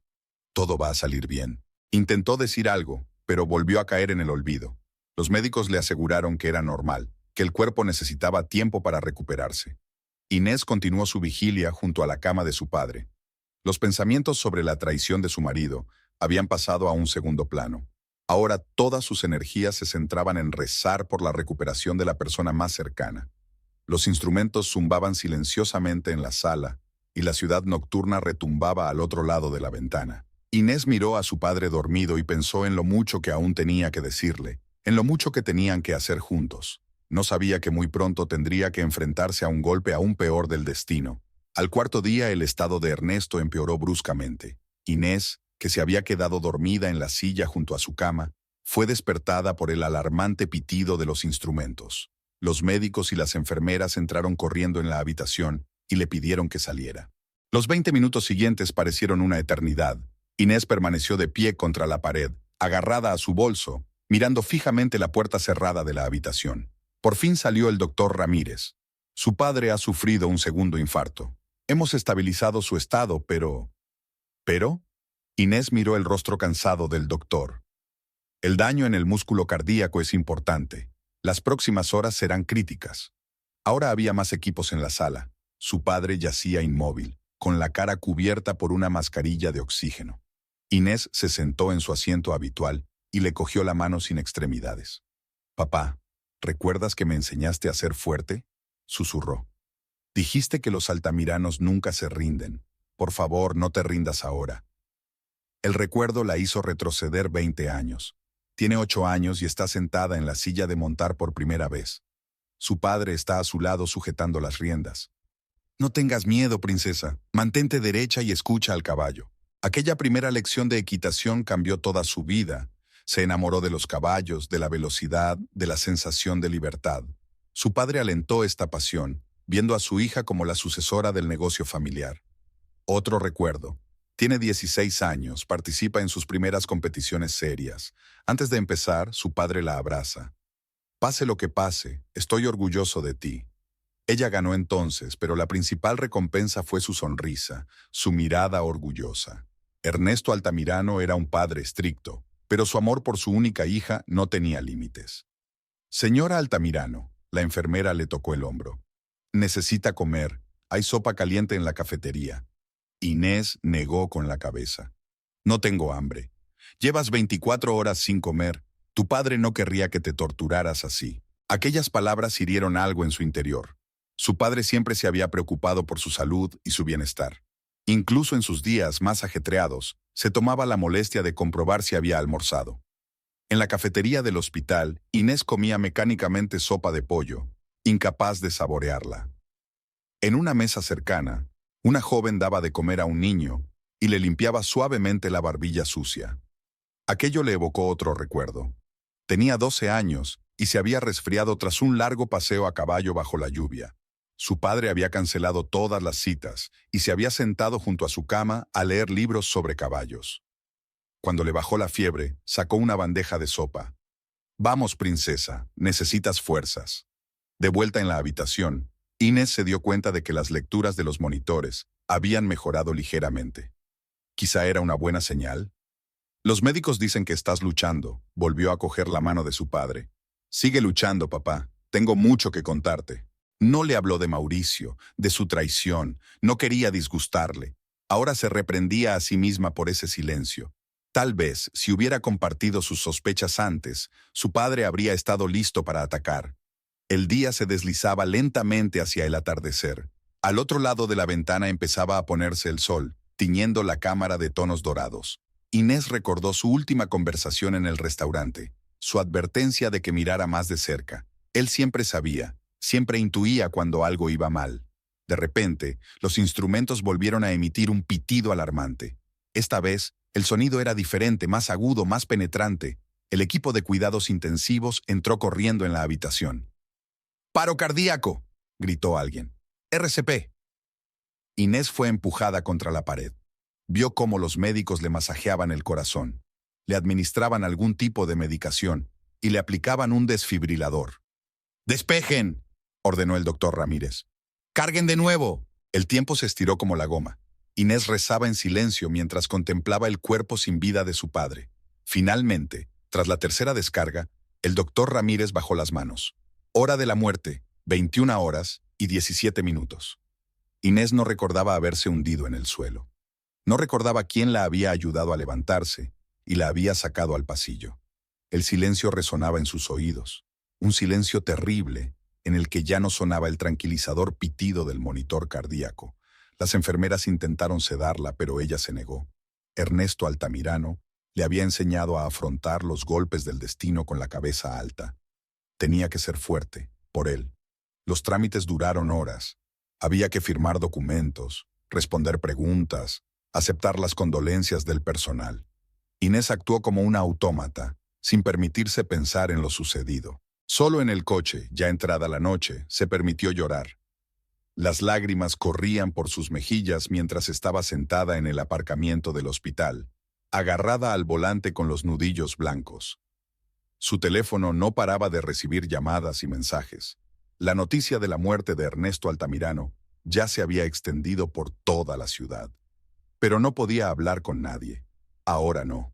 «Todo va a salir bien». Intentó decir algo, pero volvió a caer en el olvido. Los médicos le aseguraron que era normal, que el cuerpo necesitaba tiempo para recuperarse. Inés continuó su vigilia junto a la cama de su padre. Los pensamientos sobre la traición de su marido habían pasado a un segundo plano. Ahora todas sus energías se centraban en rezar por la recuperación de la persona más cercana. Los instrumentos zumbaban silenciosamente en la sala y la ciudad nocturna retumbaba al otro lado de la ventana. Inés miró a su padre dormido y pensó en lo mucho que aún tenía que decirle, en lo mucho que tenían que hacer juntos. No sabía que muy pronto tendría que enfrentarse a un golpe aún peor del destino. Al cuarto día el estado de Ernesto empeoró bruscamente. Inés, que se había quedado dormida en la silla junto a su cama, fue despertada por el alarmante pitido de los instrumentos. Los médicos y las enfermeras entraron corriendo en la habitación y le pidieron que saliera. Los 20 minutos siguientes parecieron una eternidad. Inés permaneció de pie contra la pared, agarrada a su bolso, mirando fijamente la puerta cerrada de la habitación. Por fin salió el doctor Ramírez. Su padre ha sufrido un segundo infarto. Hemos estabilizado su estado, pero... ¿Pero? Inés miró el rostro cansado del doctor. El daño en el músculo cardíaco es importante. Las próximas horas serán críticas. Ahora había más equipos en la sala. Su padre yacía inmóvil, con la cara cubierta por una mascarilla de oxígeno. Inés se sentó en su asiento habitual y le cogió la mano sin extremidades. «Papá, ¿recuerdas que me enseñaste a ser fuerte?», susurró. «Dijiste que los altamiranos nunca se rinden. Por favor, no te rindas ahora». El recuerdo la hizo retroceder 20 años. Tiene 8 años y está sentada en la silla de montar por primera vez. Su padre está a su lado sujetando las riendas. «No tengas miedo, princesa. Mantente derecha y escucha al caballo». Aquella primera lección de equitación cambió toda su vida. Se enamoró de los caballos, de la velocidad, de la sensación de libertad. Su padre alentó esta pasión, viendo a su hija como la sucesora del negocio familiar. Otro recuerdo. Tiene 16 años, participa en sus primeras competiciones serias. Antes de empezar, su padre la abraza. «Pase lo que pase, estoy orgulloso de ti». Ella ganó entonces, pero la principal recompensa fue su sonrisa, su mirada orgullosa. Ernesto Altamirano era un padre estricto, pero su amor por su única hija no tenía límites. «Señora Altamirano», la enfermera le tocó el hombro. «Necesita comer, hay sopa caliente en la cafetería». Inés negó con la cabeza. «No tengo hambre. Llevas 24 horas sin comer. Tu padre no querría que te torturaras así». Aquellas palabras hirieron algo en su interior. Su padre siempre se había preocupado por su salud y su bienestar. Incluso en sus días más ajetreados, se tomaba la molestia de comprobar si había almorzado. En la cafetería del hospital, Inés comía mecánicamente sopa de pollo, incapaz de saborearla. En una mesa cercana, una joven daba de comer a un niño y le limpiaba suavemente la barbilla sucia. Aquello le evocó otro recuerdo. Tenía 12 años y se había resfriado tras un largo paseo a caballo bajo la lluvia. Su padre había cancelado todas las citas y se había sentado junto a su cama a leer libros sobre caballos. Cuando le bajó la fiebre, sacó una bandeja de sopa. «Vamos, princesa, necesitas fuerzas». De vuelta en la habitación, Inés se dio cuenta de que las lecturas de los monitores habían mejorado ligeramente. Quizá era una buena señal. «Los médicos dicen que estás luchando», volvió a coger la mano de su padre. «Sigue luchando, papá. Tengo mucho que contarte». No le habló de Mauricio, de su traición. No quería disgustarle. Ahora se reprendía a sí misma por ese silencio. Tal vez, si hubiera compartido sus sospechas antes, su padre habría estado listo para atacar. El día se deslizaba lentamente hacia el atardecer. Al otro lado de la ventana empezaba a ponerse el sol, tiñendo la cámara de tonos dorados. Inés recordó su última conversación en el restaurante, su advertencia de que mirara más de cerca. Él siempre sabía, siempre intuía cuando algo iba mal. De repente, los instrumentos volvieron a emitir un pitido alarmante. Esta vez, el sonido era diferente, más agudo, más penetrante. El equipo de cuidados intensivos entró corriendo en la habitación. «¡Paro cardíaco!», gritó alguien. «RCP». Inés fue empujada contra la pared. Vio cómo los médicos le masajeaban el corazón, le administraban algún tipo de medicación y le aplicaban un desfibrilador. «¡Despejen!», ordenó el doctor Ramírez. «¡Carguen de nuevo!». El tiempo se estiró como la goma. Inés rezaba en silencio mientras contemplaba el cuerpo sin vida de su padre. Finalmente, tras la tercera descarga, el doctor Ramírez bajó las manos. Hora de la muerte, 21 horas y 17 minutos. Inés no recordaba haberse hundido en el suelo. No recordaba quién la había ayudado a levantarse y la había sacado al pasillo. El silencio resonaba en sus oídos. Un silencio terrible en el que ya no sonaba el tranquilizador pitido del monitor cardíaco. Las enfermeras intentaron sedarla, pero ella se negó. Ernesto Altamirano le había enseñado a afrontar los golpes del destino con la cabeza alta. Tenía que ser fuerte, por él. Los trámites duraron horas. Había que firmar documentos, responder preguntas, aceptar las condolencias del personal. Inés actuó como una autómata, sin permitirse pensar en lo sucedido. Solo en el coche, ya entrada la noche, se permitió llorar. Las lágrimas corrían por sus mejillas mientras estaba sentada en el aparcamiento del hospital, agarrada al volante con los nudillos blancos. Su teléfono no paraba de recibir llamadas y mensajes. La noticia de la muerte de Ernesto Altamirano ya se había extendido por toda la ciudad. Pero no podía hablar con nadie. Ahora no.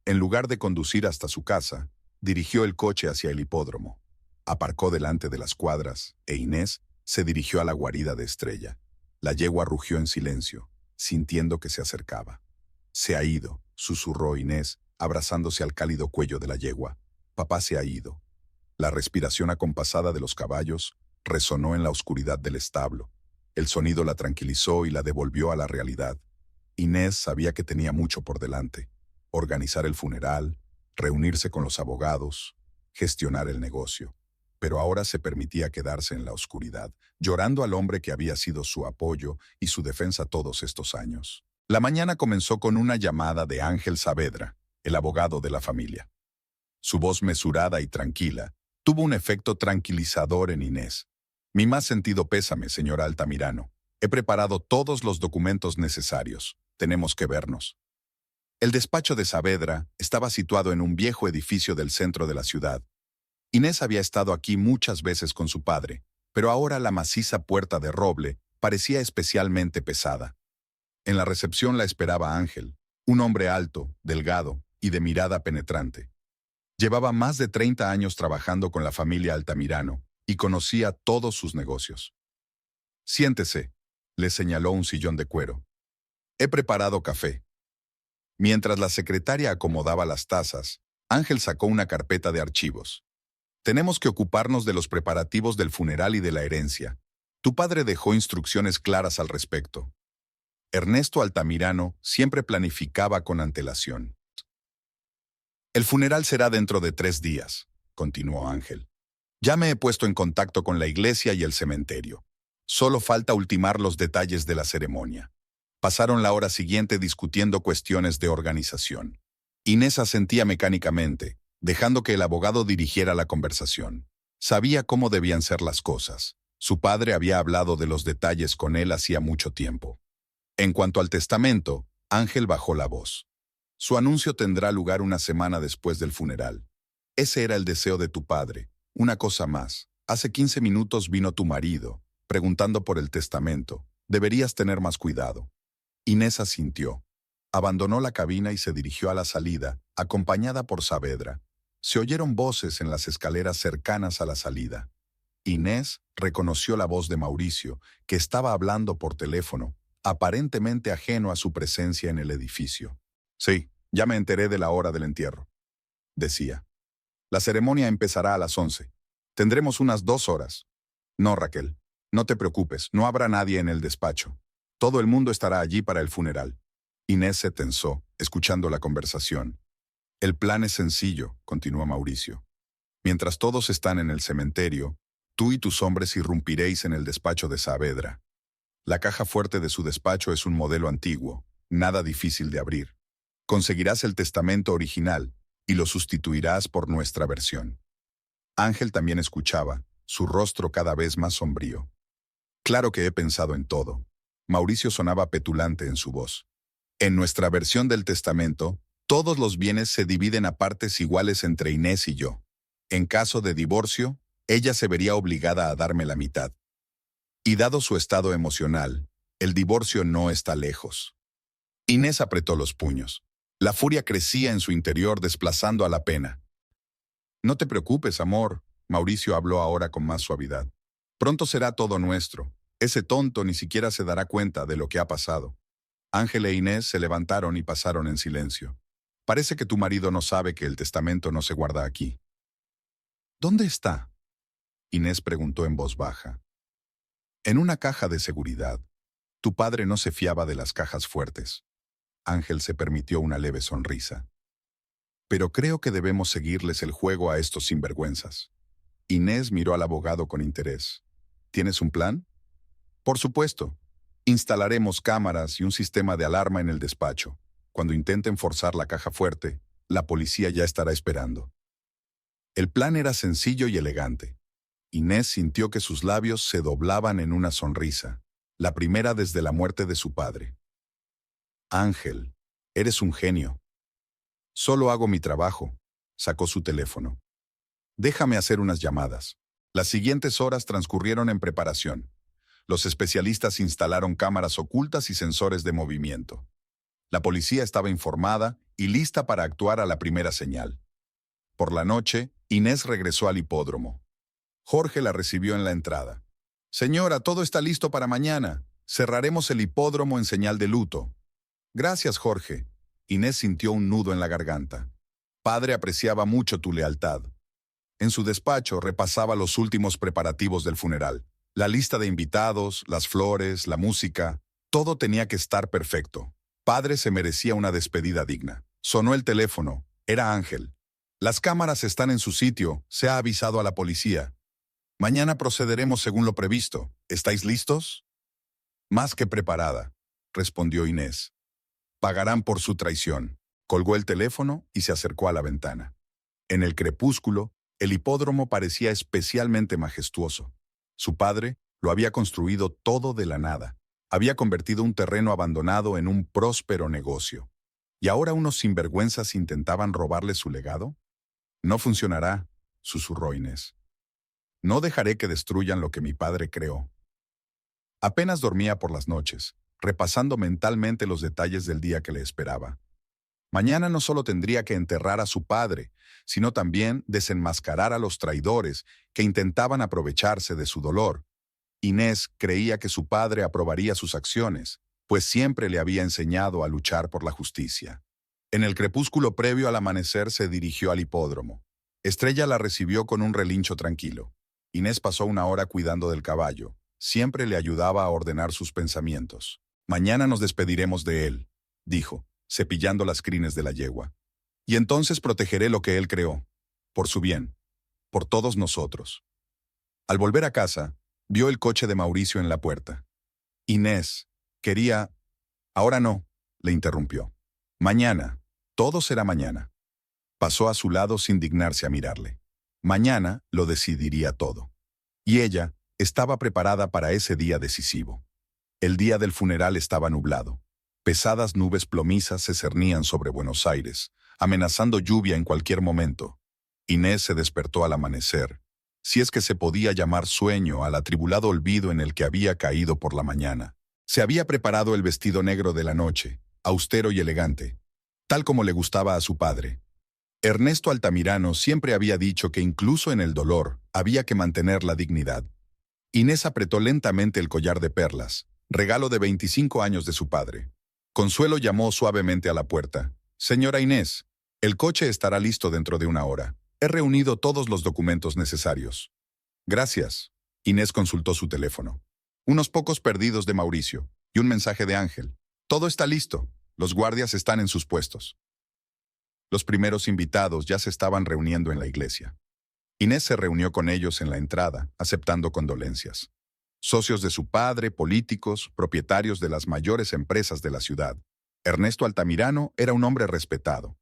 En lugar de conducir hasta su casa, dirigió el coche hacia el hipódromo. Aparcó delante de las cuadras e Inés se dirigió a la guarida de Estrella. La yegua rugió en silencio, sintiendo que se acercaba. «Se ha ido», susurró Inés, abrazándose al cálido cuello de la yegua. «Papá se ha ido». La respiración acompasada de los caballos resonó en la oscuridad del establo. El sonido la tranquilizó y la devolvió a la realidad. Inés sabía que tenía mucho por delante: organizar el funeral, reunirse con los abogados, gestionar el negocio. Pero ahora se permitía quedarse en la oscuridad, llorando al hombre que había sido su apoyo y su defensa todos estos años. La mañana comenzó con una llamada de Ángel Saavedra, el abogado de la familia. Su voz mesurada y tranquila tuvo un efecto tranquilizador en Inés. «Mi más sentido pésame, señora Altamirano. He preparado todos los documentos necesarios. Tenemos que vernos». El despacho de Saavedra estaba situado en un viejo edificio del centro de la ciudad. Inés había estado aquí muchas veces con su padre, pero ahora la maciza puerta de roble parecía especialmente pesada. En la recepción la esperaba Ángel, un hombre alto, delgado y de mirada penetrante. Llevaba más de 30 años trabajando con la familia Altamirano y conocía todos sus negocios. «Siéntese», le señaló un sillón de cuero. «He preparado café». Mientras la secretaria acomodaba las tazas, Ángel sacó una carpeta de archivos. «Tenemos que ocuparnos de los preparativos del funeral y de la herencia. Tu padre dejó instrucciones claras al respecto». Ernesto Altamirano siempre planificaba con antelación. El funeral será dentro de 3 días, continuó Ángel. Ya me he puesto en contacto con la iglesia y el cementerio. Solo falta ultimar los detalles de la ceremonia. Pasaron la hora siguiente discutiendo cuestiones de organización. Inés asentía mecánicamente, dejando que el abogado dirigiera la conversación. Sabía cómo debían ser las cosas. Su padre había hablado de los detalles con él hacía mucho tiempo. En cuanto al testamento, Ángel bajó la voz. Su anuncio tendrá lugar una semana después del funeral. Ese era el deseo de tu padre. Una cosa más. Hace 15 minutos vino tu marido, preguntando por el testamento. Deberías tener más cuidado. Inés asintió. Abandonó la cabina y se dirigió a la salida, acompañada por Saavedra. Se oyeron voces en las escaleras cercanas a la salida. Inés reconoció la voz de Mauricio, que estaba hablando por teléfono, aparentemente ajeno a su presencia en el edificio. Sí, ya me enteré de la hora del entierro, decía. La ceremonia empezará a las 11. Tendremos unas 2 horas. No, Raquel, no te preocupes, no habrá nadie en el despacho. Todo el mundo estará allí para el funeral. Inés se tensó, escuchando la conversación. El plan es sencillo, continuó Mauricio. Mientras todos están en el cementerio, tú y tus hombres irrumpiréis en el despacho de Saavedra. La caja fuerte de su despacho es un modelo antiguo, nada difícil de abrir. Conseguirás el testamento original y lo sustituirás por nuestra versión. Ángel también escuchaba, su rostro cada vez más sombrío. Claro que he pensado en todo. Mauricio sonaba petulante en su voz. En nuestra versión del testamento, todos los bienes se dividen a partes iguales entre Inés y yo. En caso de divorcio, ella se vería obligada a darme la mitad. Y dado su estado emocional, el divorcio no está lejos. Inés apretó los puños. La furia crecía en su interior desplazando a la pena. No te preocupes, amor, Mauricio habló ahora con más suavidad. Pronto será todo nuestro. Ese tonto ni siquiera se dará cuenta de lo que ha pasado. Ángel e Inés se levantaron y pasaron en silencio. Parece que tu marido no sabe que el testamento no se guarda aquí. ¿Dónde está? Inés preguntó en voz baja. En una caja de seguridad. Tu padre no se fiaba de las cajas fuertes. Ángel se permitió una leve sonrisa. Pero creo que debemos seguirles el juego a estos sinvergüenzas. Inés miró al abogado con interés. ¿Tienes un plan? Por supuesto. Instalaremos cámaras y un sistema de alarma en el despacho. Cuando intenten forzar la caja fuerte, la policía ya estará esperando. El plan era sencillo y elegante. Inés sintió que sus labios se doblaban en una sonrisa, la primera desde la muerte de su padre. Ángel, eres un genio. Solo hago mi trabajo. Sacó su teléfono. Déjame hacer unas llamadas. Las siguientes horas transcurrieron en preparación. Los especialistas instalaron cámaras ocultas y sensores de movimiento. La policía estaba informada y lista para actuar a la primera señal. Por la noche, Inés regresó al hipódromo. Jorge la recibió en la entrada. Señora, todo está listo para mañana. Cerraremos el hipódromo en señal de luto. Gracias, Jorge. Inés sintió un nudo en la garganta. Padre apreciaba mucho tu lealtad. En su despacho repasaba los últimos preparativos del funeral. La lista de invitados, las flores, la música, todo tenía que estar perfecto. Padre se merecía una despedida digna. Sonó el teléfono. Era Ángel. Las cámaras están en su sitio. Se ha avisado a la policía. Mañana procederemos según lo previsto. ¿Estáis listos? Más que preparada, respondió Inés. Pagarán por su traición. Colgó el teléfono y se acercó a la ventana. En el crepúsculo, el hipódromo parecía especialmente majestuoso. Su padre lo había construido todo de la nada. Había convertido un terreno abandonado en un próspero negocio. ¿Y ahora unos sinvergüenzas intentaban robarle su legado? No funcionará, susurró Inés. No dejaré que destruyan lo que mi padre creó. Apenas dormía por las noches, repasando mentalmente los detalles del día que le esperaba. Mañana no solo tendría que enterrar a su padre, sino también desenmascarar a los traidores que intentaban aprovecharse de su dolor. Inés creía que su padre aprobaría sus acciones, pues siempre le había enseñado a luchar por la justicia. En el crepúsculo previo al amanecer se dirigió al hipódromo. Estrella la recibió con un relincho tranquilo. Inés pasó una hora cuidando del caballo. Siempre le ayudaba a ordenar sus pensamientos. Mañana nos despediremos de él, dijo, cepillando las crines de la yegua. Y entonces protegeré lo que él creó, por su bien, por todos nosotros. Al volver a casa, vio el coche de Mauricio en la puerta. Inés, quería... Ahora no, le interrumpió. Mañana, todo será mañana. Pasó a su lado sin dignarse a mirarle. Mañana lo decidiría todo. Y ella estaba preparada para ese día decisivo. El día del funeral estaba nublado. Pesadas nubes plomizas se cernían sobre Buenos Aires, amenazando lluvia en cualquier momento. Inés se despertó al amanecer, si es que se podía llamar sueño al atribulado olvido en el que había caído por la mañana. Se había preparado el vestido negro de la noche, austero y elegante, tal como le gustaba a su padre. Ernesto Altamirano siempre había dicho que incluso en el dolor había que mantener la dignidad. Inés apretó lentamente el collar de perlas, regalo de 25 años de su padre. Consuelo llamó suavemente a la puerta. «Señora Inés, el coche estará listo dentro de una hora. He reunido todos los documentos necesarios». «Gracias». Inés consultó su teléfono. Unos pocos perdidos de Mauricio y un mensaje de Ángel. «Todo está listo. Los guardias están en sus puestos». Los primeros invitados ya se estaban reuniendo en la iglesia. Inés se reunió con ellos en la entrada, aceptando condolencias. Socios de su padre, políticos, propietarios de las mayores empresas de la ciudad. Ernesto Altamirano era un hombre respetado.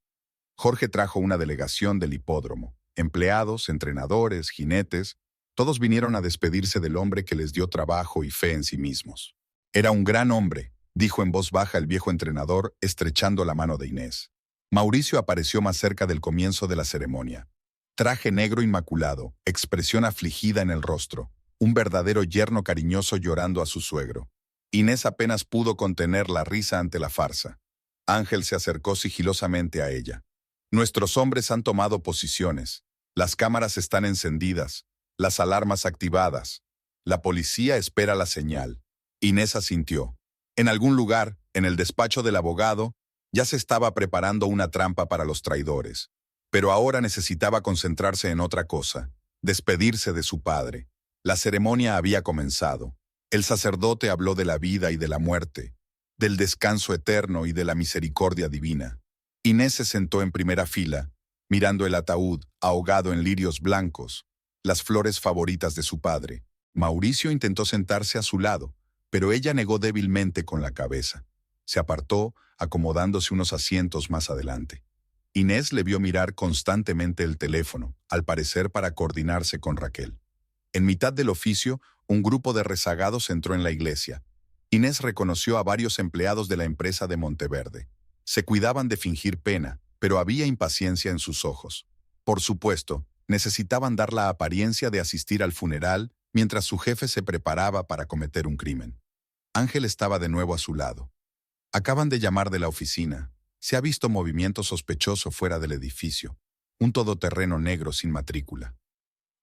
Jorge trajo una delegación del hipódromo. Empleados, entrenadores, jinetes, todos vinieron a despedirse del hombre que les dio trabajo y fe en sí mismos. «Era un gran hombre», dijo en voz baja el viejo entrenador, estrechando la mano de Inés. Mauricio apareció más cerca del comienzo de la ceremonia. Traje negro inmaculado, expresión afligida en el rostro, un verdadero yerno cariñoso llorando a su suegro. Inés apenas pudo contener la risa ante la farsa. Ángel se acercó sigilosamente a ella. «Nuestros hombres han tomado posiciones. Las cámaras están encendidas, las alarmas activadas. La policía espera la señal». Inés asintió. En algún lugar, en el despacho del abogado, ya se estaba preparando una trampa para los traidores. Pero ahora necesitaba concentrarse en otra cosa, despedirse de su padre. La ceremonia había comenzado. El sacerdote habló de la vida y de la muerte, del descanso eterno y de la misericordia divina. Inés se sentó en primera fila, mirando el ataúd, ahogado en lirios blancos, las flores favoritas de su padre. Mauricio intentó sentarse a su lado, pero ella negó débilmente con la cabeza. Se apartó, acomodándose unos asientos más adelante. Inés le vio mirar constantemente el teléfono, al parecer para coordinarse con Raquel. En mitad del oficio, un grupo de rezagados entró en la iglesia. Inés reconoció a varios empleados de la empresa de Monteverde. Se cuidaban de fingir pena, pero había impaciencia en sus ojos. Por supuesto, necesitaban dar la apariencia de asistir al funeral mientras su jefe se preparaba para cometer un crimen. Ángel estaba de nuevo a su lado. «Acaban de llamar de la oficina. Se ha visto movimiento sospechoso fuera del edificio. Un todoterreno negro sin matrícula».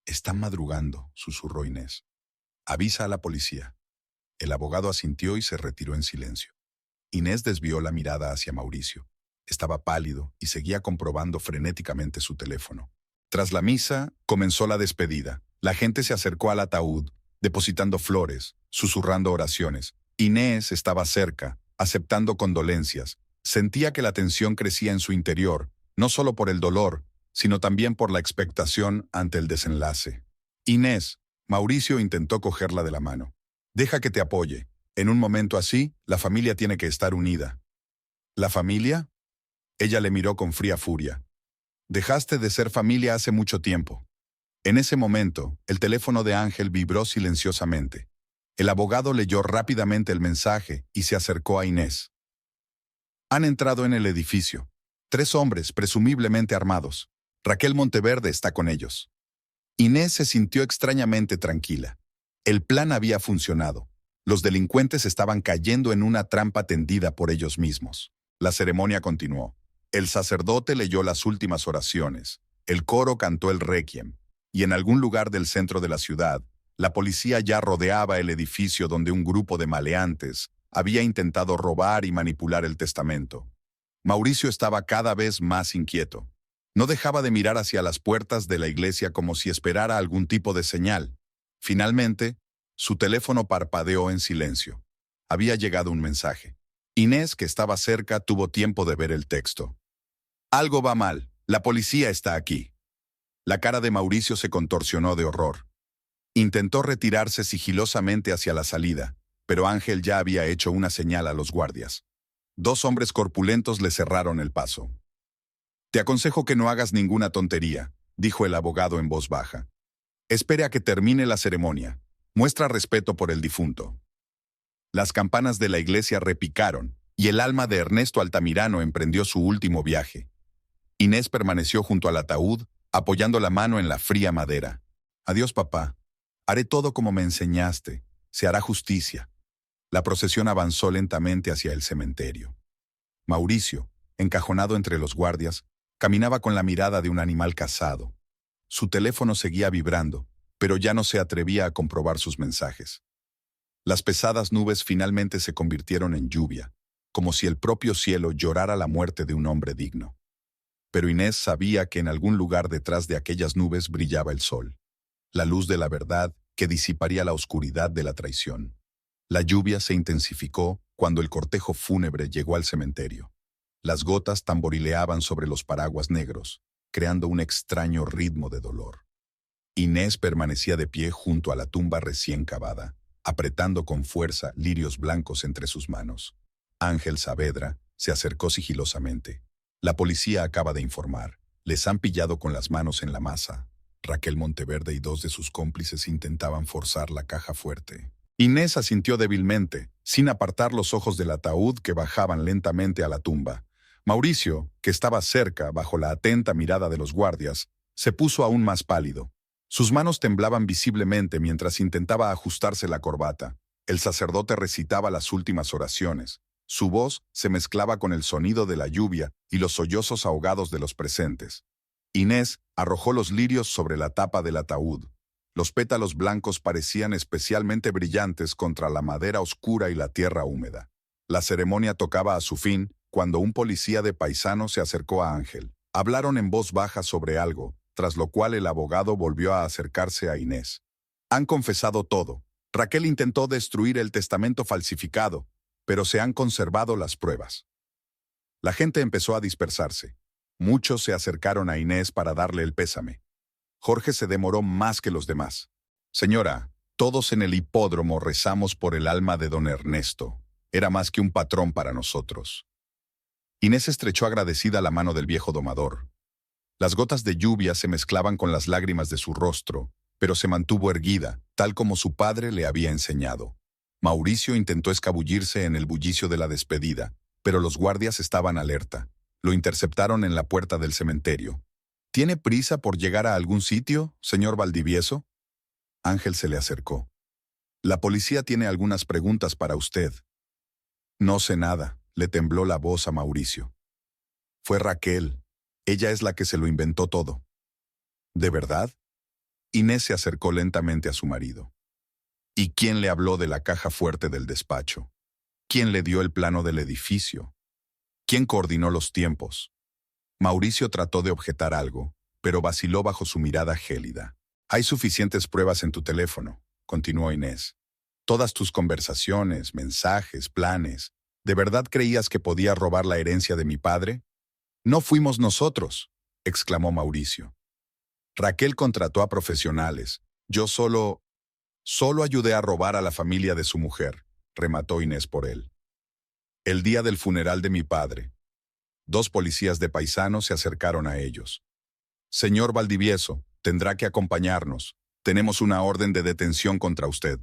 «Están madrugando», susurró Inés. «Avisa a la policía». El abogado asintió y se retiró en silencio. Inés desvió la mirada hacia Mauricio. Estaba pálido y seguía comprobando frenéticamente su teléfono. Tras la misa, comenzó la despedida. La gente se acercó al ataúd, depositando flores, susurrando oraciones. Inés estaba cerca, aceptando condolencias. Sentía que la tensión crecía en su interior, no solo por el dolor, sino también por la expectación ante el desenlace. «Inés», Mauricio intentó cogerla de la mano. «Deja que te apoye. En un momento así, la familia tiene que estar unida». «¿La familia?». Ella le miró con fría furia. «Dejaste de ser familia hace mucho tiempo». En ese momento, el teléfono de Ángel vibró silenciosamente. El abogado leyó rápidamente el mensaje y se acercó a Inés. «Han entrado en el edificio. 3 hombres, presumiblemente armados. Raquel Monteverde está con ellos». Inés se sintió extrañamente tranquila. El plan había funcionado. Los delincuentes estaban cayendo en una trampa tendida por ellos mismos. La ceremonia continuó. El sacerdote leyó las últimas oraciones. El coro cantó el requiem. Y en algún lugar del centro de la ciudad, la policía ya rodeaba el edificio donde un grupo de maleantes había intentado robar y manipular el testamento. Mauricio estaba cada vez más inquieto. No dejaba de mirar hacia las puertas de la iglesia como si esperara algún tipo de señal. Finalmente, su teléfono parpadeó en silencio. Había llegado un mensaje. Inés, que estaba cerca, tuvo tiempo de ver el texto. Algo va mal. La policía está aquí. La cara de Mauricio se contorsionó de horror. Intentó retirarse sigilosamente hacia la salida, pero Ángel ya había hecho una señal a los guardias. Dos hombres corpulentos le cerraron el paso. Te aconsejo que no hagas ninguna tontería, dijo el abogado en voz baja. Espere a que termine la ceremonia. Muestra respeto por el difunto. Las campanas de la iglesia repicaron, y el alma de Ernesto Altamirano emprendió su último viaje. Inés permaneció junto al ataúd, apoyando la mano en la fría madera. Adiós, papá. Haré todo como me enseñaste. Se hará justicia. La procesión avanzó lentamente hacia el cementerio. Mauricio, encajonado entre los guardias, caminaba con la mirada de un animal cazado. Su teléfono seguía vibrando, pero ya no se atrevía a comprobar sus mensajes. Las pesadas nubes finalmente se convirtieron en lluvia, como si el propio cielo llorara la muerte de un hombre digno. Pero Inés sabía que en algún lugar detrás de aquellas nubes brillaba el sol, la luz de la verdad que disiparía la oscuridad de la traición. La lluvia se intensificó cuando el cortejo fúnebre llegó al cementerio. Las gotas tamborileaban sobre los paraguas negros, creando un extraño ritmo de dolor. Inés permanecía de pie junto a la tumba recién cavada, apretando con fuerza lirios blancos entre sus manos. Ángel Saavedra se acercó sigilosamente. La policía acaba de informar. Les han pillado con las manos en la masa. Raquel Monteverde y dos de sus cómplices intentaban forzar la caja fuerte. Inés asintió débilmente, sin apartar los ojos del ataúd que bajaban lentamente a la tumba. Mauricio, que estaba cerca, bajo la atenta mirada de los guardias, se puso aún más pálido. Sus manos temblaban visiblemente mientras intentaba ajustarse la corbata. El sacerdote recitaba las últimas oraciones. Su voz se mezclaba con el sonido de la lluvia y los sollozos ahogados de los presentes. Inés arrojó los lirios sobre la tapa del ataúd. Los pétalos blancos parecían especialmente brillantes contra la madera oscura y la tierra húmeda. La ceremonia tocaba a su fin cuando un policía de paisano se acercó a Ángel. Hablaron en voz baja sobre algo, tras lo cual el abogado volvió a acercarse a Inés. Han confesado todo. Raquel intentó destruir el testamento falsificado, pero se han conservado las pruebas. La gente empezó a dispersarse. Muchos se acercaron a Inés para darle el pésame. Jorge se demoró más que los demás. Señora, todos en el hipódromo rezamos por el alma de don Ernesto. Era más que un patrón para nosotros. Inés estrechó agradecida la mano del viejo domador. Las gotas de lluvia se mezclaban con las lágrimas de su rostro, pero se mantuvo erguida, tal como su padre le había enseñado. Mauricio intentó escabullirse en el bullicio de la despedida, pero los guardias estaban alerta. Lo interceptaron en la puerta del cementerio. ¿Tiene prisa por llegar a algún sitio, señor Valdivieso? Ángel se le acercó. La policía tiene algunas preguntas para usted. No sé nada, le tembló la voz a Mauricio. Fue Raquel. Ella es la que se lo inventó todo. ¿De verdad? Inés se acercó lentamente a su marido. ¿Y quién le habló de la caja fuerte del despacho? ¿Quién le dio el plano del edificio? ¿Quién coordinó los tiempos? Mauricio trató de objetar algo, pero vaciló bajo su mirada gélida. Hay suficientes pruebas en tu teléfono, continuó Inés. Todas tus conversaciones, mensajes, planes. ¿De verdad creías que podía robar la herencia de mi padre? No fuimos nosotros, exclamó Mauricio. Raquel contrató a profesionales. Yo solo ayudé a robar a la familia de su mujer, remató Inés por él. El día del funeral de mi padre. Dos policías de paisano se acercaron a ellos. Señor Valdivieso, tendrá que acompañarnos. Tenemos una orden de detención contra usted.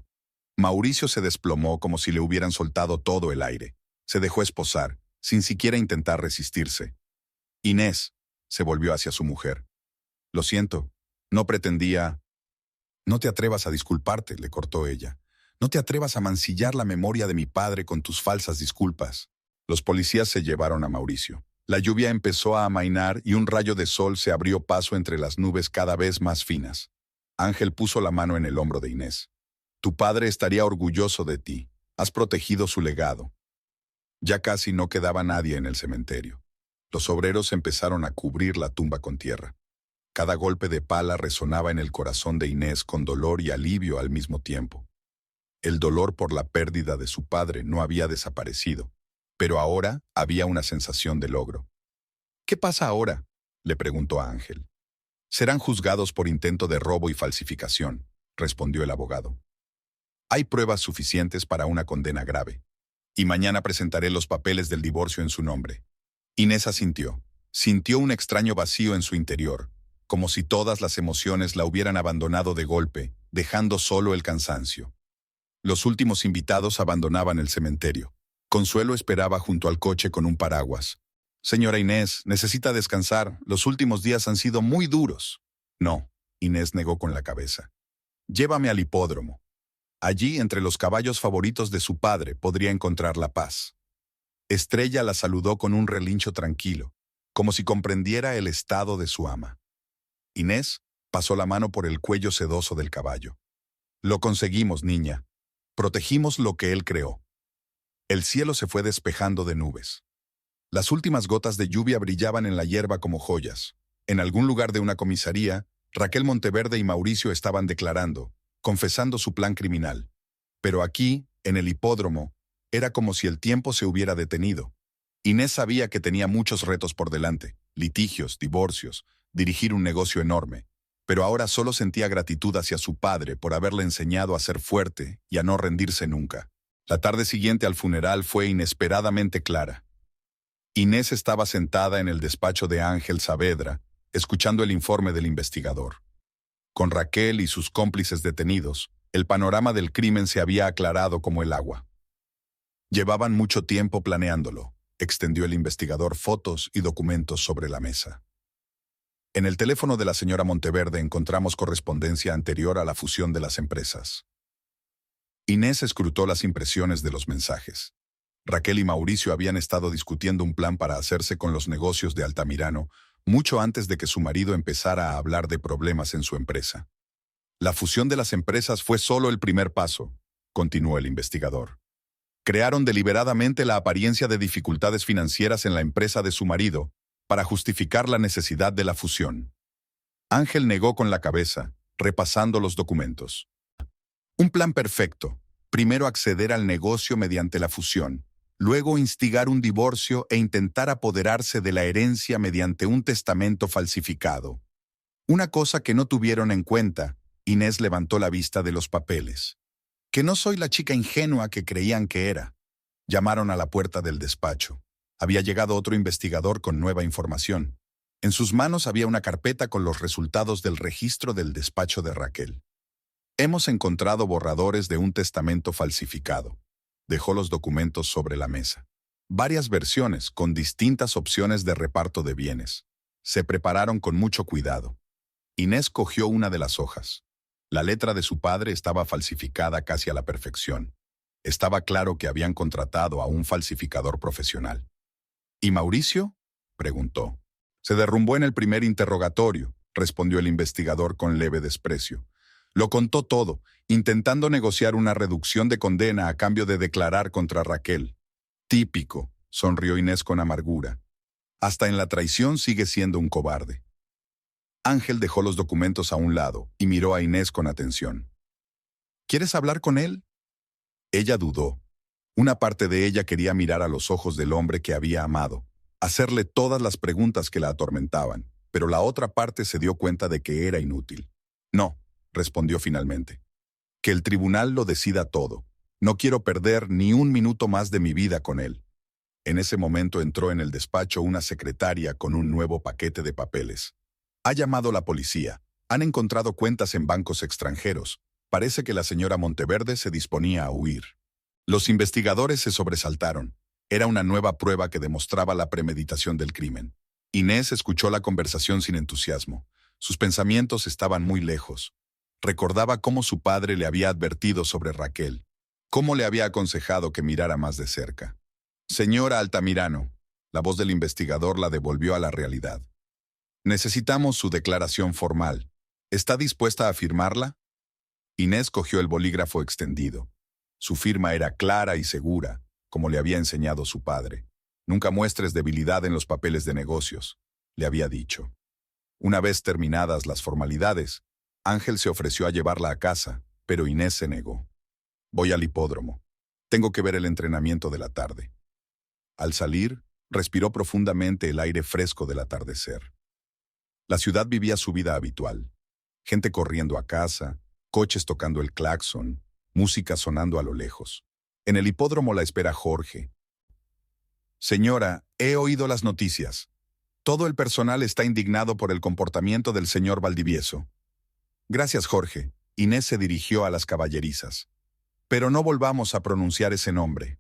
Mauricio se desplomó como si le hubieran soltado todo el aire. Se dejó esposar, sin siquiera intentar resistirse. Inés se volvió hacia su mujer. Lo siento, no pretendía... No te atrevas a disculparte, le cortó ella. No te atrevas a mancillar la memoria de mi padre con tus falsas disculpas. Los policías se llevaron a Mauricio. La lluvia empezó a amainar y un rayo de sol se abrió paso entre las nubes cada vez más finas. Ángel puso la mano en el hombro de Inés. Tu padre estaría orgulloso de ti. Has protegido su legado. Ya casi no quedaba nadie en el cementerio. Los obreros empezaron a cubrir la tumba con tierra. Cada golpe de pala resonaba en el corazón de Inés con dolor y alivio al mismo tiempo. El dolor por la pérdida de su padre no había desaparecido, pero ahora había una sensación de logro. ¿Qué pasa ahora?, le preguntó a Ángel. Serán juzgados por intento de robo y falsificación, respondió el abogado. Hay pruebas suficientes para una condena grave. Y mañana presentaré los papeles del divorcio en su nombre. Inés asintió. Sintió un extraño vacío en su interior, como si todas las emociones la hubieran abandonado de golpe, dejando solo el cansancio. Los últimos invitados abandonaban el cementerio. Consuelo esperaba junto al coche con un paraguas. Señora Inés, necesita descansar. Los últimos días han sido muy duros. No, Inés negó con la cabeza. Llévame al hipódromo. Allí, entre los caballos favoritos de su padre, podría encontrar la paz. Estrella la saludó con un relincho tranquilo, como si comprendiera el estado de su ama. Inés pasó la mano por el cuello sedoso del caballo. Lo conseguimos, niña. Protegimos lo que él creó. El cielo se fue despejando de nubes. Las últimas gotas de lluvia brillaban en la hierba como joyas. En algún lugar de una comisaría, Raquel Monteverde y Mauricio estaban declarando, confesando su plan criminal. Pero aquí, en el hipódromo, era como si el tiempo se hubiera detenido. Inés sabía que tenía muchos retos por delante, litigios, divorcios, dirigir un negocio enorme, pero ahora solo sentía gratitud hacia su padre por haberle enseñado a ser fuerte y a no rendirse nunca. La tarde siguiente al funeral fue inesperadamente clara. Inés estaba sentada en el despacho de Ángel Saavedra, escuchando el informe del investigador. Con Raquel y sus cómplices detenidos, el panorama del crimen se había aclarado como el agua. Llevaban mucho tiempo planeándolo, extendió el investigador fotos y documentos sobre la mesa. En el teléfono de la señora Monteverde encontramos correspondencia anterior a la fusión de las empresas. Inés escrutó las impresiones de los mensajes. Raquel y Mauricio habían estado discutiendo un plan para hacerse con los negocios de Altamirano mucho antes de que su marido empezara a hablar de problemas en su empresa. La fusión de las empresas fue solo el primer paso, continuó el investigador. Crearon deliberadamente la apariencia de dificultades financieras en la empresa de su marido para justificar la necesidad de la fusión. Ángel negó con la cabeza, repasando los documentos. Un plan perfecto. Primero acceder al negocio mediante la fusión, luego instigar un divorcio e intentar apoderarse de la herencia mediante un testamento falsificado. Una cosa que no tuvieron en cuenta, Inés levantó la vista de los papeles. Que no soy la chica ingenua que creían que era. Llamaron a la puerta del despacho. Había llegado otro investigador con nueva información. En sus manos había una carpeta con los resultados del registro del despacho de Raquel. Hemos encontrado borradores de un testamento falsificado. Dejó los documentos sobre la mesa. Varias versiones con distintas opciones de reparto de bienes. Se prepararon con mucho cuidado. Inés cogió una de las hojas. La letra de su padre estaba falsificada casi a la perfección. Estaba claro que habían contratado a un falsificador profesional. ¿Y Mauricio?, preguntó. Se derrumbó en el primer interrogatorio, respondió el investigador con leve desprecio. Lo contó todo, intentando negociar una reducción de condena a cambio de declarar contra Raquel. Típico, sonrió Inés con amargura. Hasta en la traición sigue siendo un cobarde. Ángel dejó los documentos a un lado y miró a Inés con atención. ¿Quieres hablar con él? Ella dudó. Una parte de ella quería mirar a los ojos del hombre que había amado, hacerle todas las preguntas que la atormentaban, pero la otra parte se dio cuenta de que era inútil. No, respondió finalmente. Que el tribunal lo decida todo. No quiero perder ni un minuto más de mi vida con él. En ese momento entró en el despacho una secretaria con un nuevo paquete de papeles. Ha llamado la policía. Han encontrado cuentas en bancos extranjeros. Parece que la señora Monteverde se disponía a huir. Los investigadores se sobresaltaron. Era una nueva prueba que demostraba la premeditación del crimen. Inés escuchó la conversación sin entusiasmo. Sus pensamientos estaban muy lejos. Recordaba cómo su padre le había advertido sobre Raquel, cómo le había aconsejado que mirara más de cerca. Señora Altamirano, la voz del investigador la devolvió a la realidad. Necesitamos su declaración formal. ¿Está dispuesta a firmarla? Inés cogió el bolígrafo extendido. Su firma era clara y segura, como le había enseñado su padre. Nunca muestres debilidad en los papeles de negocios, le había dicho. Una vez terminadas las formalidades, Ángel se ofreció a llevarla a casa, pero Inés se negó. Voy al hipódromo. Tengo que ver el entrenamiento de la tarde. Al salir, Respiró profundamente el aire fresco del atardecer. La ciudad vivía su vida habitual. Gente corriendo a casa, coches tocando el claxon, música sonando a lo lejos. En el hipódromo la espera Jorge. Señora, he oído las noticias. Todo el personal está indignado por el comportamiento del señor Valdivieso. Gracias, Jorge. Inés se dirigió a las caballerizas. Pero no volvamos a pronunciar ese nombre.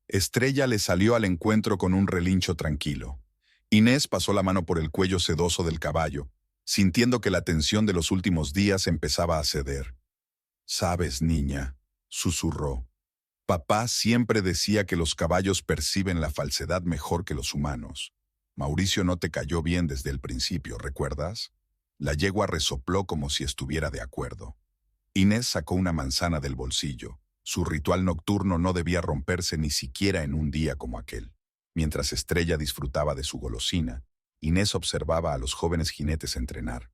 Estrella le salió al encuentro con un relincho tranquilo. Inés pasó la mano por el cuello sedoso del caballo, sintiendo que la tensión de los últimos días empezaba a ceder. «Sabes, niña», susurró. «Papá siempre decía que los caballos perciben la falsedad mejor que los humanos. Mauricio no te cayó bien desde el principio, ¿recuerdas?» La yegua resopló como si estuviera de acuerdo. Inés sacó una manzana del bolsillo. Su ritual nocturno no debía romperse ni siquiera en un día como aquel. Mientras Estrella disfrutaba de su golosina, Inés observaba a los jóvenes jinetes entrenar.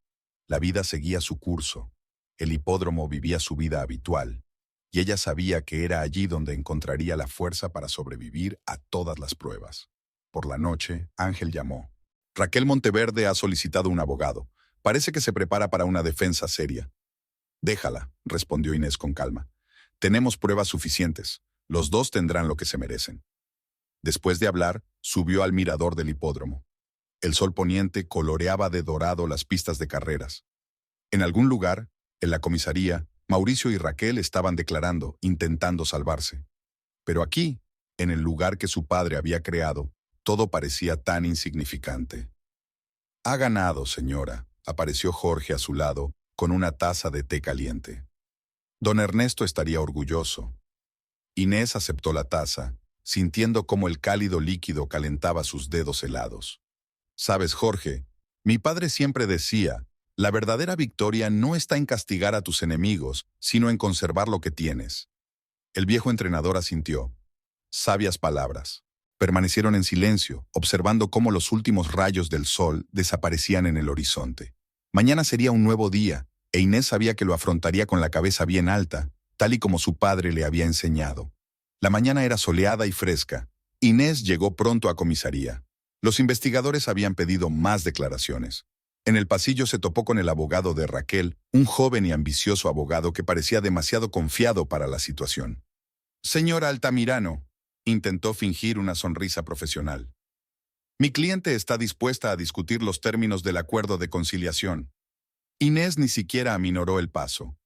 La vida seguía su curso. El hipódromo vivía su vida habitual, y ella sabía que era allí donde encontraría la fuerza para sobrevivir a todas las pruebas. Por la noche, Ángel llamó. «Raquel Monteverde ha solicitado un abogado. Parece que se prepara para una defensa seria». «Déjala», respondió Inés con calma. «Tenemos pruebas suficientes. Los dos tendrán lo que se merecen». Después de hablar, subió al mirador del hipódromo. El sol poniente coloreaba de dorado las pistas de carreras. En algún lugar, en la comisaría, Mauricio y Raquel estaban declarando, intentando salvarse. Pero aquí, en el lugar que su padre había creado, todo parecía tan insignificante. «Ha ganado, señora», apareció Jorge a su lado, con una taza de té caliente. Don Ernesto estaría orgulloso. Inés aceptó la taza, sintiendo cómo el cálido líquido calentaba sus dedos helados. «Sabes, Jorge, mi padre siempre decía, la verdadera victoria no está en castigar a tus enemigos, sino en conservar lo que tienes». El viejo entrenador asintió. Sabias palabras. Permanecieron en silencio, observando cómo los últimos rayos del sol desaparecían en el horizonte. Mañana sería un nuevo día, e Inés sabía que lo afrontaría con la cabeza bien alta, tal y como su padre le había enseñado. La mañana era soleada y fresca. Inés llegó pronto a comisaría. Los investigadores habían pedido más declaraciones. En el pasillo se topó con el abogado de Raquel, un joven y ambicioso abogado que parecía demasiado confiado para la situación. «Señora Altamirano», intentó fingir una sonrisa profesional. «Mi cliente está dispuesta a discutir los términos del acuerdo de conciliación». Inés ni siquiera aminoró el paso.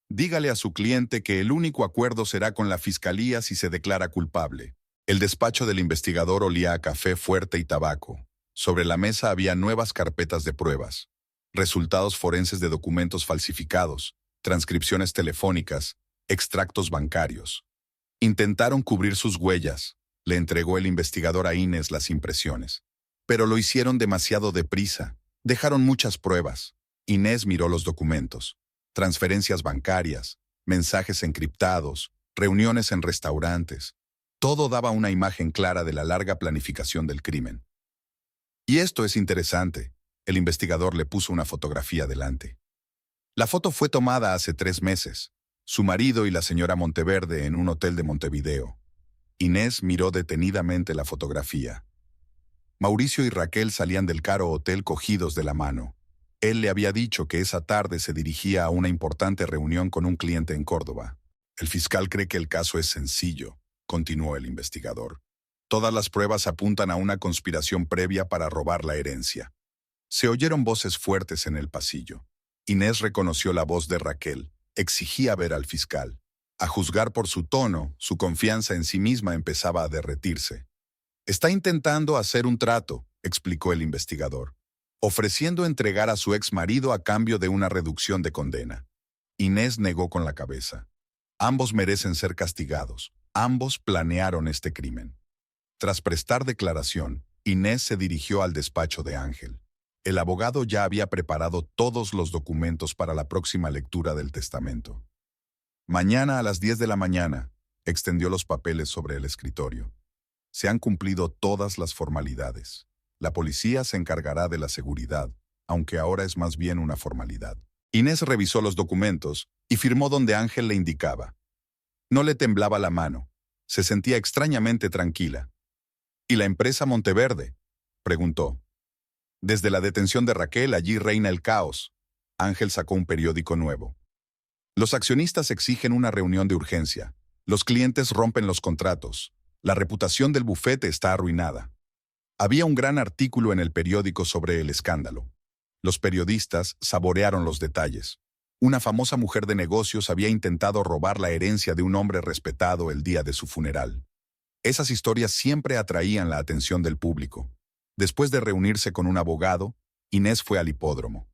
«Dígale a su cliente que el único acuerdo será con la fiscalía si se declara culpable». El despacho del investigador olía a café fuerte y tabaco. Sobre la mesa había nuevas carpetas de pruebas, resultados forenses de documentos falsificados, transcripciones telefónicas, extractos bancarios. Intentaron cubrir sus huellas. Le entregó el investigador a Inés las impresiones. Pero lo hicieron demasiado deprisa. Dejaron muchas pruebas. Inés miró los documentos. Transferencias bancarias, mensajes encriptados, reuniones en restaurantes. Todo daba una imagen clara de la larga planificación del crimen. «Y esto es interesante», el investigador le puso una fotografía delante. La foto fue tomada hace 3 meses. Su marido y la señora Monteverde en un hotel de Montevideo. Inés miró detenidamente la fotografía. Mauricio y Raquel salían del caro hotel cogidos de la mano. Él le había dicho que esa tarde se dirigía a una importante reunión con un cliente en Córdoba. «El fiscal cree que el caso es sencillo», continuó el investigador. «Todas las pruebas apuntan a una conspiración previa para robar la herencia». Se oyeron voces fuertes en el pasillo. Inés reconoció la voz de Raquel. Exigía ver al fiscal. A juzgar por su tono, su confianza en sí misma empezaba a derretirse. «Está intentando hacer un trato», explicó el investigador, ofreciendo entregar a su ex marido a cambio de una reducción de condena. Inés negó con la cabeza. Ambos merecen ser castigados. Ambos planearon este crimen. Tras prestar declaración, Inés se dirigió al despacho de Ángel. El abogado ya había preparado todos los documentos para la próxima lectura del testamento. «Mañana a las 10 de la mañana», extendió los papeles sobre el escritorio. «Se han cumplido todas las formalidades. La policía se encargará de la seguridad, aunque ahora es más bien una formalidad». Inés revisó los documentos y firmó donde Ángel le indicaba. No le temblaba la mano. Se sentía extrañamente tranquila. ¿Y la empresa Monteverde?, preguntó. Desde la detención de Raquel, allí reina el caos. Ángel sacó un periódico nuevo. Los accionistas exigen una reunión de urgencia. Los clientes rompen los contratos. La reputación del bufete está arruinada. Había un gran artículo en el periódico sobre el escándalo. Los periodistas saborearon los detalles. Una famosa mujer de negocios había intentado robar la herencia de un hombre respetado el día de su funeral. Esas historias siempre atraían la atención del público. Después de reunirse con un abogado, Inés fue al hipódromo.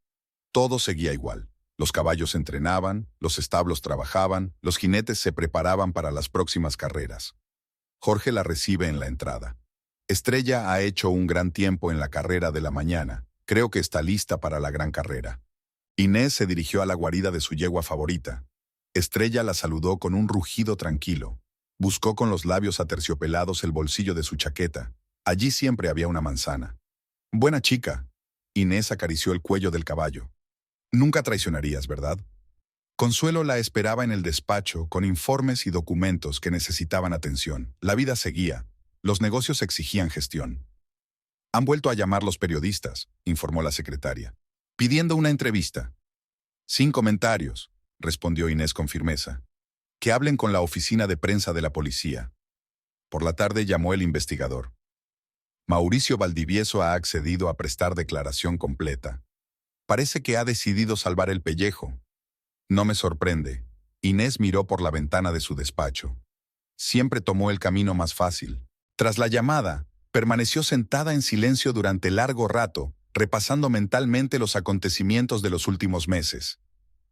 Todo seguía igual. Los caballos entrenaban, los establos trabajaban, los jinetes se preparaban para las próximas carreras. Jorge la recibe en la entrada. Estrella ha hecho un gran tiempo en la carrera de la mañana. Creo que está lista para la gran carrera. Inés se dirigió a la guarida de su yegua favorita. Estrella la saludó con un rugido tranquilo. Buscó con los labios aterciopelados el bolsillo de su chaqueta. Allí siempre había una manzana. Buena chica. Inés acarició el cuello del caballo. Nunca traicionarías, ¿verdad? Consuelo la esperaba en el despacho con informes y documentos que necesitaban atención. La vida seguía. Los negocios exigían gestión. Han vuelto a llamar los periodistas, informó la secretaria, pidiendo una entrevista. Sin comentarios, respondió Inés con firmeza. Que hablen con la oficina de prensa de la policía. Por la tarde llamó el investigador. Mauricio Valdivieso ha accedido a prestar declaración completa. Parece que ha decidido salvar el pellejo. No me sorprende. Inés miró por la ventana de su despacho. Siempre tomó el camino más fácil. Tras la llamada, permaneció sentada en silencio durante largo rato, repasando mentalmente los acontecimientos de los últimos meses.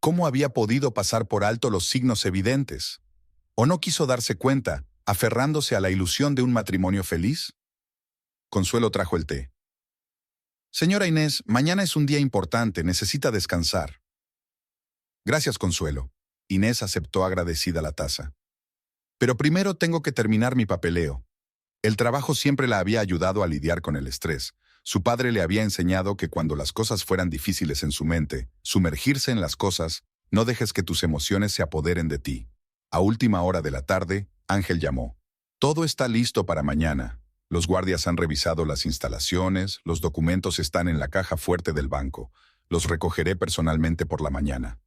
¿Cómo había podido pasar por alto los signos evidentes? ¿O no quiso darse cuenta, aferrándose a la ilusión de un matrimonio feliz? Consuelo trajo el té. Señora Inés, mañana es un día importante, necesita descansar. Gracias, Consuelo. Inés aceptó agradecida la taza. Pero primero tengo que terminar mi papeleo. El trabajo siempre la había ayudado a lidiar con el estrés. Su padre le había enseñado que cuando las cosas fueran difíciles en su mente, sumergirse en las cosas, no dejes que tus emociones se apoderen de ti. A última hora de la tarde, Ángel llamó. Todo está listo para mañana. Los guardias han revisado las instalaciones, los documentos están en la caja fuerte del banco. Los recogeré personalmente por la mañana.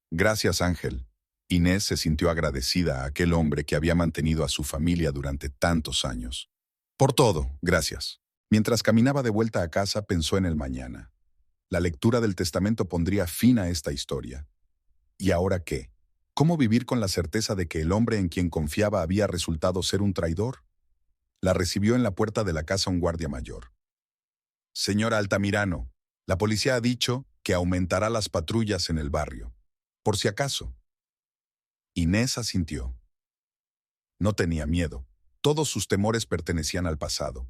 Gracias, Ángel. Inés se sintió agradecida a aquel hombre que había mantenido a su familia durante tantos años. Por todo, gracias. Mientras caminaba de vuelta a casa, pensó en el mañana. La lectura del testamento pondría fin a esta historia. ¿Y ahora qué? ¿Cómo vivir con la certeza de que el hombre en quien confiaba había resultado ser un traidor? La recibió en la puerta de la casa un guardia mayor. Señora Altamirano, la policía ha dicho que aumentará las patrullas en el barrio. Por si acaso. Inés asintió. No tenía miedo. Todos sus temores pertenecían al pasado.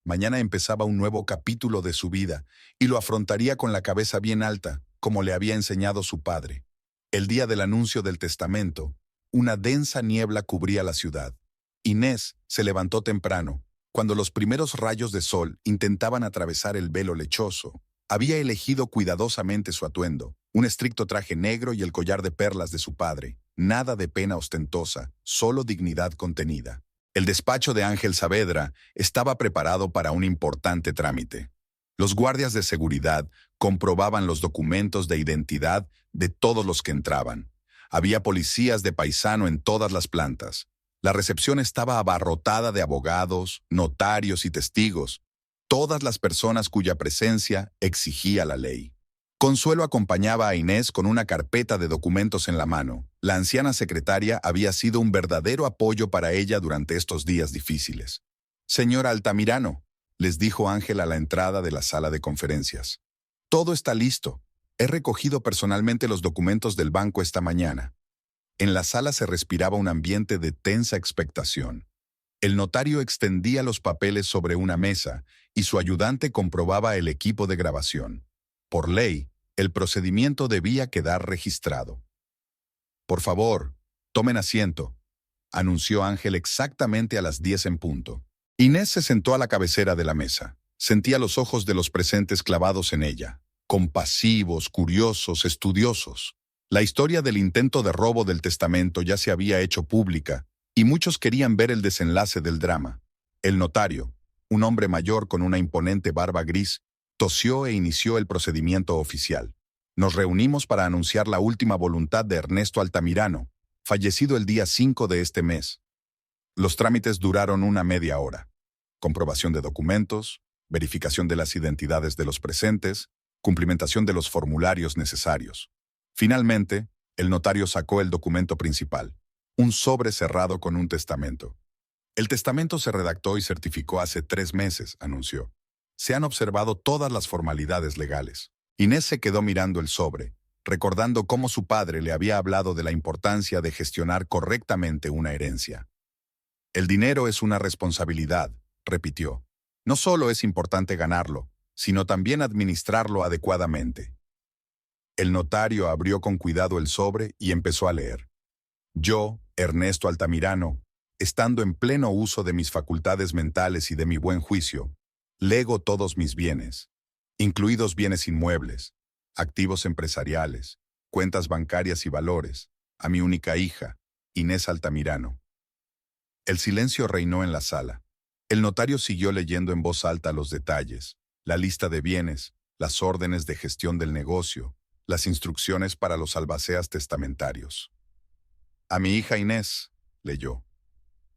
Mañana empezaba un nuevo capítulo de su vida y lo afrontaría con la cabeza bien alta, como le había enseñado su padre. El día del anuncio del testamento, una densa niebla cubría la ciudad. Inés se levantó temprano, cuando los primeros rayos de sol intentaban atravesar el velo lechoso. Había elegido cuidadosamente su atuendo, un estricto traje negro y el collar de perlas de su padre. Nada de pena ostentosa, solo dignidad contenida. El despacho de Ángel Saavedra estaba preparado para un importante trámite. Los guardias de seguridad comprobaban los documentos de identidad de todos los que entraban. Había policías de paisano en todas las plantas. La recepción estaba abarrotada de abogados, notarios y testigos, todas las personas cuya presencia exigía la ley. Consuelo acompañaba a Inés con una carpeta de documentos en la mano. La anciana secretaria había sido un verdadero apoyo para ella durante estos días difíciles. Señora Altamirano, les dijo Ángel a la entrada de la sala de conferencias. Todo está listo. He recogido personalmente los documentos del banco esta mañana. En la sala se respiraba un ambiente de tensa expectación. El notario extendía los papeles sobre una mesa y su ayudante comprobaba el equipo de grabación. Por ley, el procedimiento debía quedar registrado. Por favor, tomen asiento, anunció Ángel exactamente a las 10 en punto. Inés se sentó a la cabecera de la mesa. Sentía los ojos de los presentes clavados en ella, compasivos, curiosos, estudiosos. La historia del intento de robo del testamento ya se había hecho pública, y muchos querían ver el desenlace del drama. El notario, un hombre mayor con una imponente barba gris, tosió e inició el procedimiento oficial. Nos reunimos para anunciar la última voluntad de Ernesto Altamirano, fallecido el día 5 de este mes. Los trámites duraron una media hora. Comprobación de documentos, verificación de las identidades de los presentes, cumplimentación de los formularios necesarios. Finalmente, el notario sacó el documento principal, un sobre cerrado con un testamento. El testamento se redactó y certificó hace 3 meses, anunció. Se han observado todas las formalidades legales. Inés se quedó mirando el sobre, recordando cómo su padre le había hablado de la importancia de gestionar correctamente una herencia. El dinero es una responsabilidad, repitió. No solo es importante ganarlo, sino también administrarlo adecuadamente. El notario abrió con cuidado el sobre y empezó a leer. Yo, Ernesto Altamirano, estando en pleno uso de mis facultades mentales y de mi buen juicio, lego todos mis bienes, incluidos bienes inmuebles, activos empresariales, cuentas bancarias y valores, a mi única hija, Inés Altamirano. El silencio reinó en la sala. El notario siguió leyendo en voz alta los detalles, la lista de bienes, las órdenes de gestión del negocio, las instrucciones para los albaceas testamentarios. A mi hija Inés, leyó.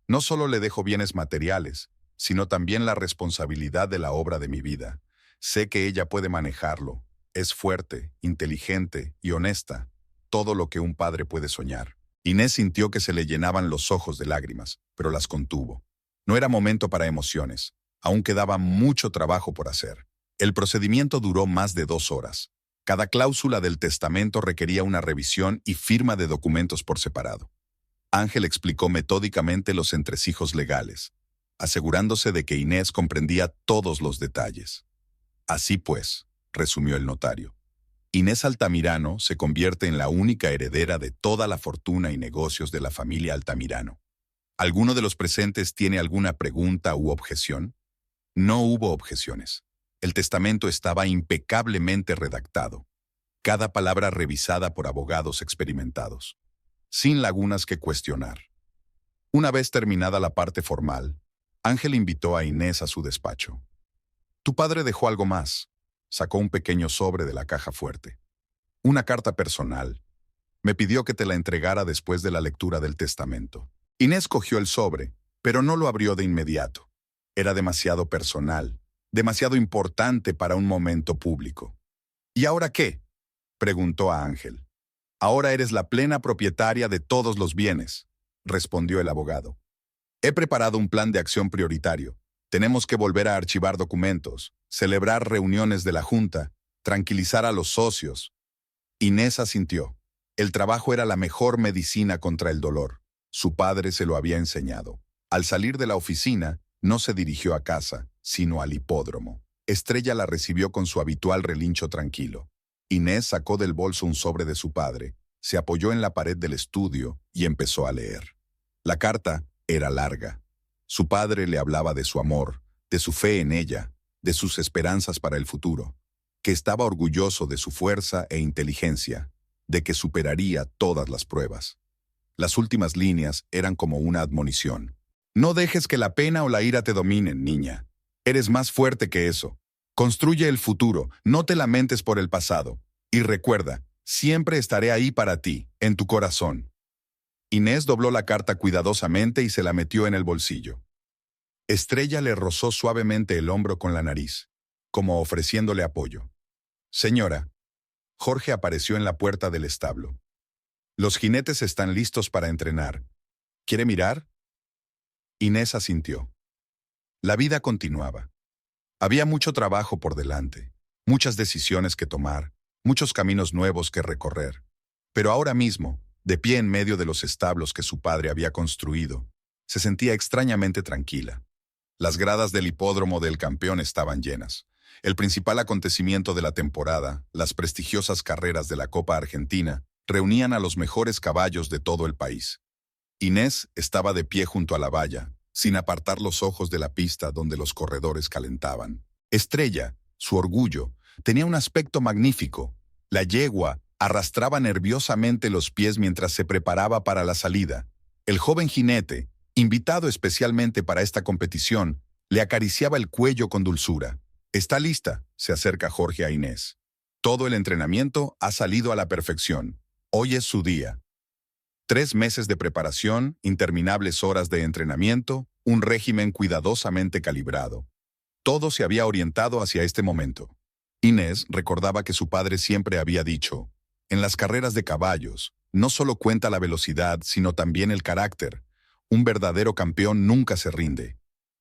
No solo le dejo bienes materiales, sino también la responsabilidad de la obra de mi vida. Sé que ella puede manejarlo. Es fuerte, inteligente y honesta, todo lo que un padre puede soñar. Inés sintió que se le llenaban los ojos de lágrimas, pero las contuvo. No era momento para emociones. Aún quedaba mucho trabajo por hacer. El procedimiento duró más de 2 horas. Cada cláusula del testamento requería una revisión y firma de documentos por separado. Ángel explicó metódicamente los entresijos legales, asegurándose de que Inés comprendía todos los detalles. Así pues, resumió el notario, Inés Altamirano se convierte en la única heredera de toda la fortuna y negocios de la familia Altamirano. ¿Alguno de los presentes tiene alguna pregunta u objeción? No hubo objeciones. El testamento estaba impecablemente redactado, cada palabra revisada por abogados experimentados, sin lagunas que cuestionar. Una vez terminada la parte formal, Ángel invitó a Inés a su despacho. Tu padre dejó algo más. Sacó un pequeño sobre de la caja fuerte. Una carta personal. Me pidió que te la entregara después de la lectura del testamento. Inés cogió el sobre, pero no lo abrió de inmediato. Era demasiado personal, demasiado importante para un momento público. ¿Y ahora qué?, preguntó a Ángel. Ahora eres la plena propietaria de todos los bienes, respondió el abogado. He preparado un plan de acción prioritario. Tenemos que volver a archivar documentos, celebrar reuniones de la Junta, tranquilizar a los socios. Inés asintió. El trabajo era la mejor medicina contra el dolor. Su padre se lo había enseñado. Al salir de la oficina, no se dirigió a casa, sino al hipódromo. Estrella la recibió con su habitual relincho tranquilo. Inés sacó del bolso un sobre de su padre, se apoyó en la pared del estudio y empezó a leer. La carta era larga. Su padre le hablaba de su amor, de su fe en ella, de sus esperanzas para el futuro, que estaba orgulloso de su fuerza e inteligencia, de que superaría todas las pruebas. Las últimas líneas eran como una admonición. No dejes que la pena o la ira te dominen, niña. Eres más fuerte que eso. Construye el futuro, no te lamentes por el pasado. Y recuerda, siempre estaré ahí para ti, en tu corazón. Inés dobló la carta cuidadosamente y se la metió en el bolsillo. Estrella le rozó suavemente el hombro con la nariz, como ofreciéndole apoyo. Señora, Jorge apareció en la puerta del establo. Los jinetes están listos para entrenar. ¿Quiere mirar? Inés asintió. La vida continuaba. Había mucho trabajo por delante, muchas decisiones que tomar, muchos caminos nuevos que recorrer. Pero ahora mismo, de pie en medio de los establos que su padre había construido, se sentía extrañamente tranquila. Las gradas del hipódromo del campeón estaban llenas. El principal acontecimiento de la temporada, las prestigiosas carreras de la Copa Argentina, reunían a los mejores caballos de todo el país. Inés estaba de pie junto a la valla, sin apartar los ojos de la pista donde los corredores calentaban. Estrella, su orgullo, tenía un aspecto magnífico. La yegua arrastraba nerviosamente los pies mientras se preparaba para la salida. El joven jinete, invitado especialmente para esta competición, Le acariciaba el cuello con dulzura. «¿Está lista?», se acerca Jorge a Inés. «Todo el entrenamiento ha salido a la perfección. Hoy es su día». 3 meses de preparación, interminables horas de entrenamiento, un régimen cuidadosamente calibrado. Todo se había orientado hacia este momento. Inés recordaba que su padre siempre había dicho: «En las carreras de caballos, no solo cuenta la velocidad, sino también el carácter. Un verdadero campeón nunca se rinde».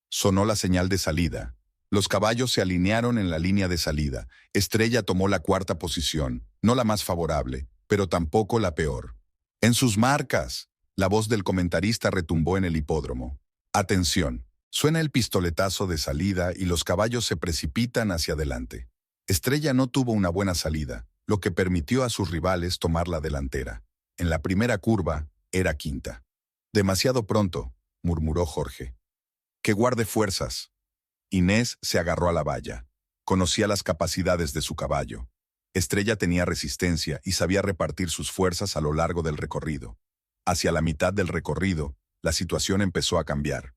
Sonó la señal de salida. Los caballos se alinearon en la línea de salida. Estrella tomó la 4ª posición, no la más favorable, pero tampoco la peor. «En sus marcas», la voz del comentarista retumbó en el hipódromo. «Atención». Suena el pistoletazo de salida y los caballos se precipitan hacia adelante. Estrella no tuvo una buena salida, lo que permitió a sus rivales tomar la delantera. En la primera curva, era quinta. «Demasiado pronto», murmuró Jorge. «Que guarde fuerzas». Inés se agarró a la valla. Conocía las capacidades de su caballo. Estrella tenía resistencia y sabía repartir sus fuerzas a lo largo del recorrido. Hacia la mitad del recorrido, la situación empezó a cambiar.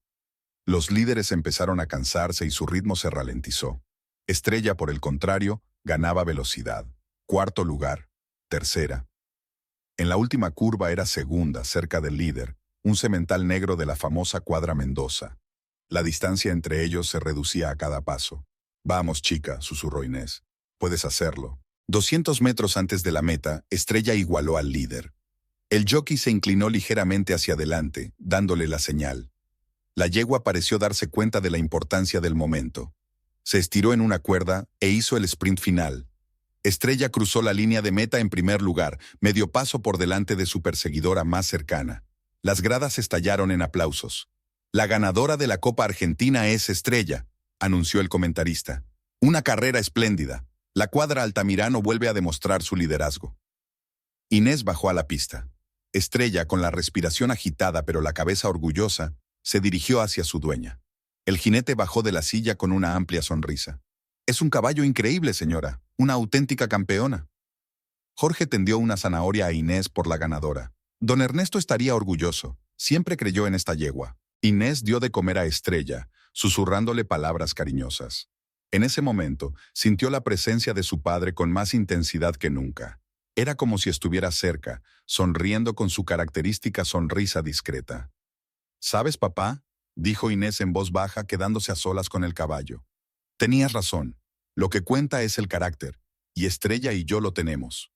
Los líderes empezaron a cansarse y su ritmo se ralentizó. Estrella, por el contrario, ganaba velocidad. 4º lugar, 3ª. En la última curva era segunda, cerca del líder, un semental negro de la famosa Cuadra Mendoza. La distancia entre ellos se reducía a cada paso. «Vamos, chica», susurró Inés. «Puedes hacerlo». 200 metros antes de la meta, Estrella igualó al líder. El jockey se inclinó ligeramente hacia adelante, dándole la señal. La yegua pareció darse cuenta de la importancia del momento. Se estiró en una cuerda e hizo el sprint final. Estrella cruzó la línea de meta en primer lugar, medio paso por delante de su perseguidora más cercana. Las gradas estallaron en aplausos. «La ganadora de la Copa Argentina es Estrella», anunció el comentarista. «Una carrera espléndida. La Cuadra Altamirano vuelve a demostrar su liderazgo». Inés bajó a la pista. Estrella, con la respiración agitada pero la cabeza orgullosa, se dirigió hacia su dueña. El jinete bajó de la silla con una amplia sonrisa. «Es un caballo increíble, señora. Una auténtica campeona». Jorge tendió una zanahoria a Inés por la ganadora. Don Ernesto estaría orgulloso. Siempre creyó en esta yegua. Inés dio de comer a Estrella, susurrándole palabras cariñosas. En ese momento, sintió la presencia de su padre con más intensidad que nunca. Era como si estuviera cerca, sonriendo con su característica sonrisa discreta. «¿Sabes, papá?», dijo Inés en voz baja, quedándose a solas con el caballo. «Tenías razón. Lo que cuenta es el carácter, y Estrella y yo lo tenemos».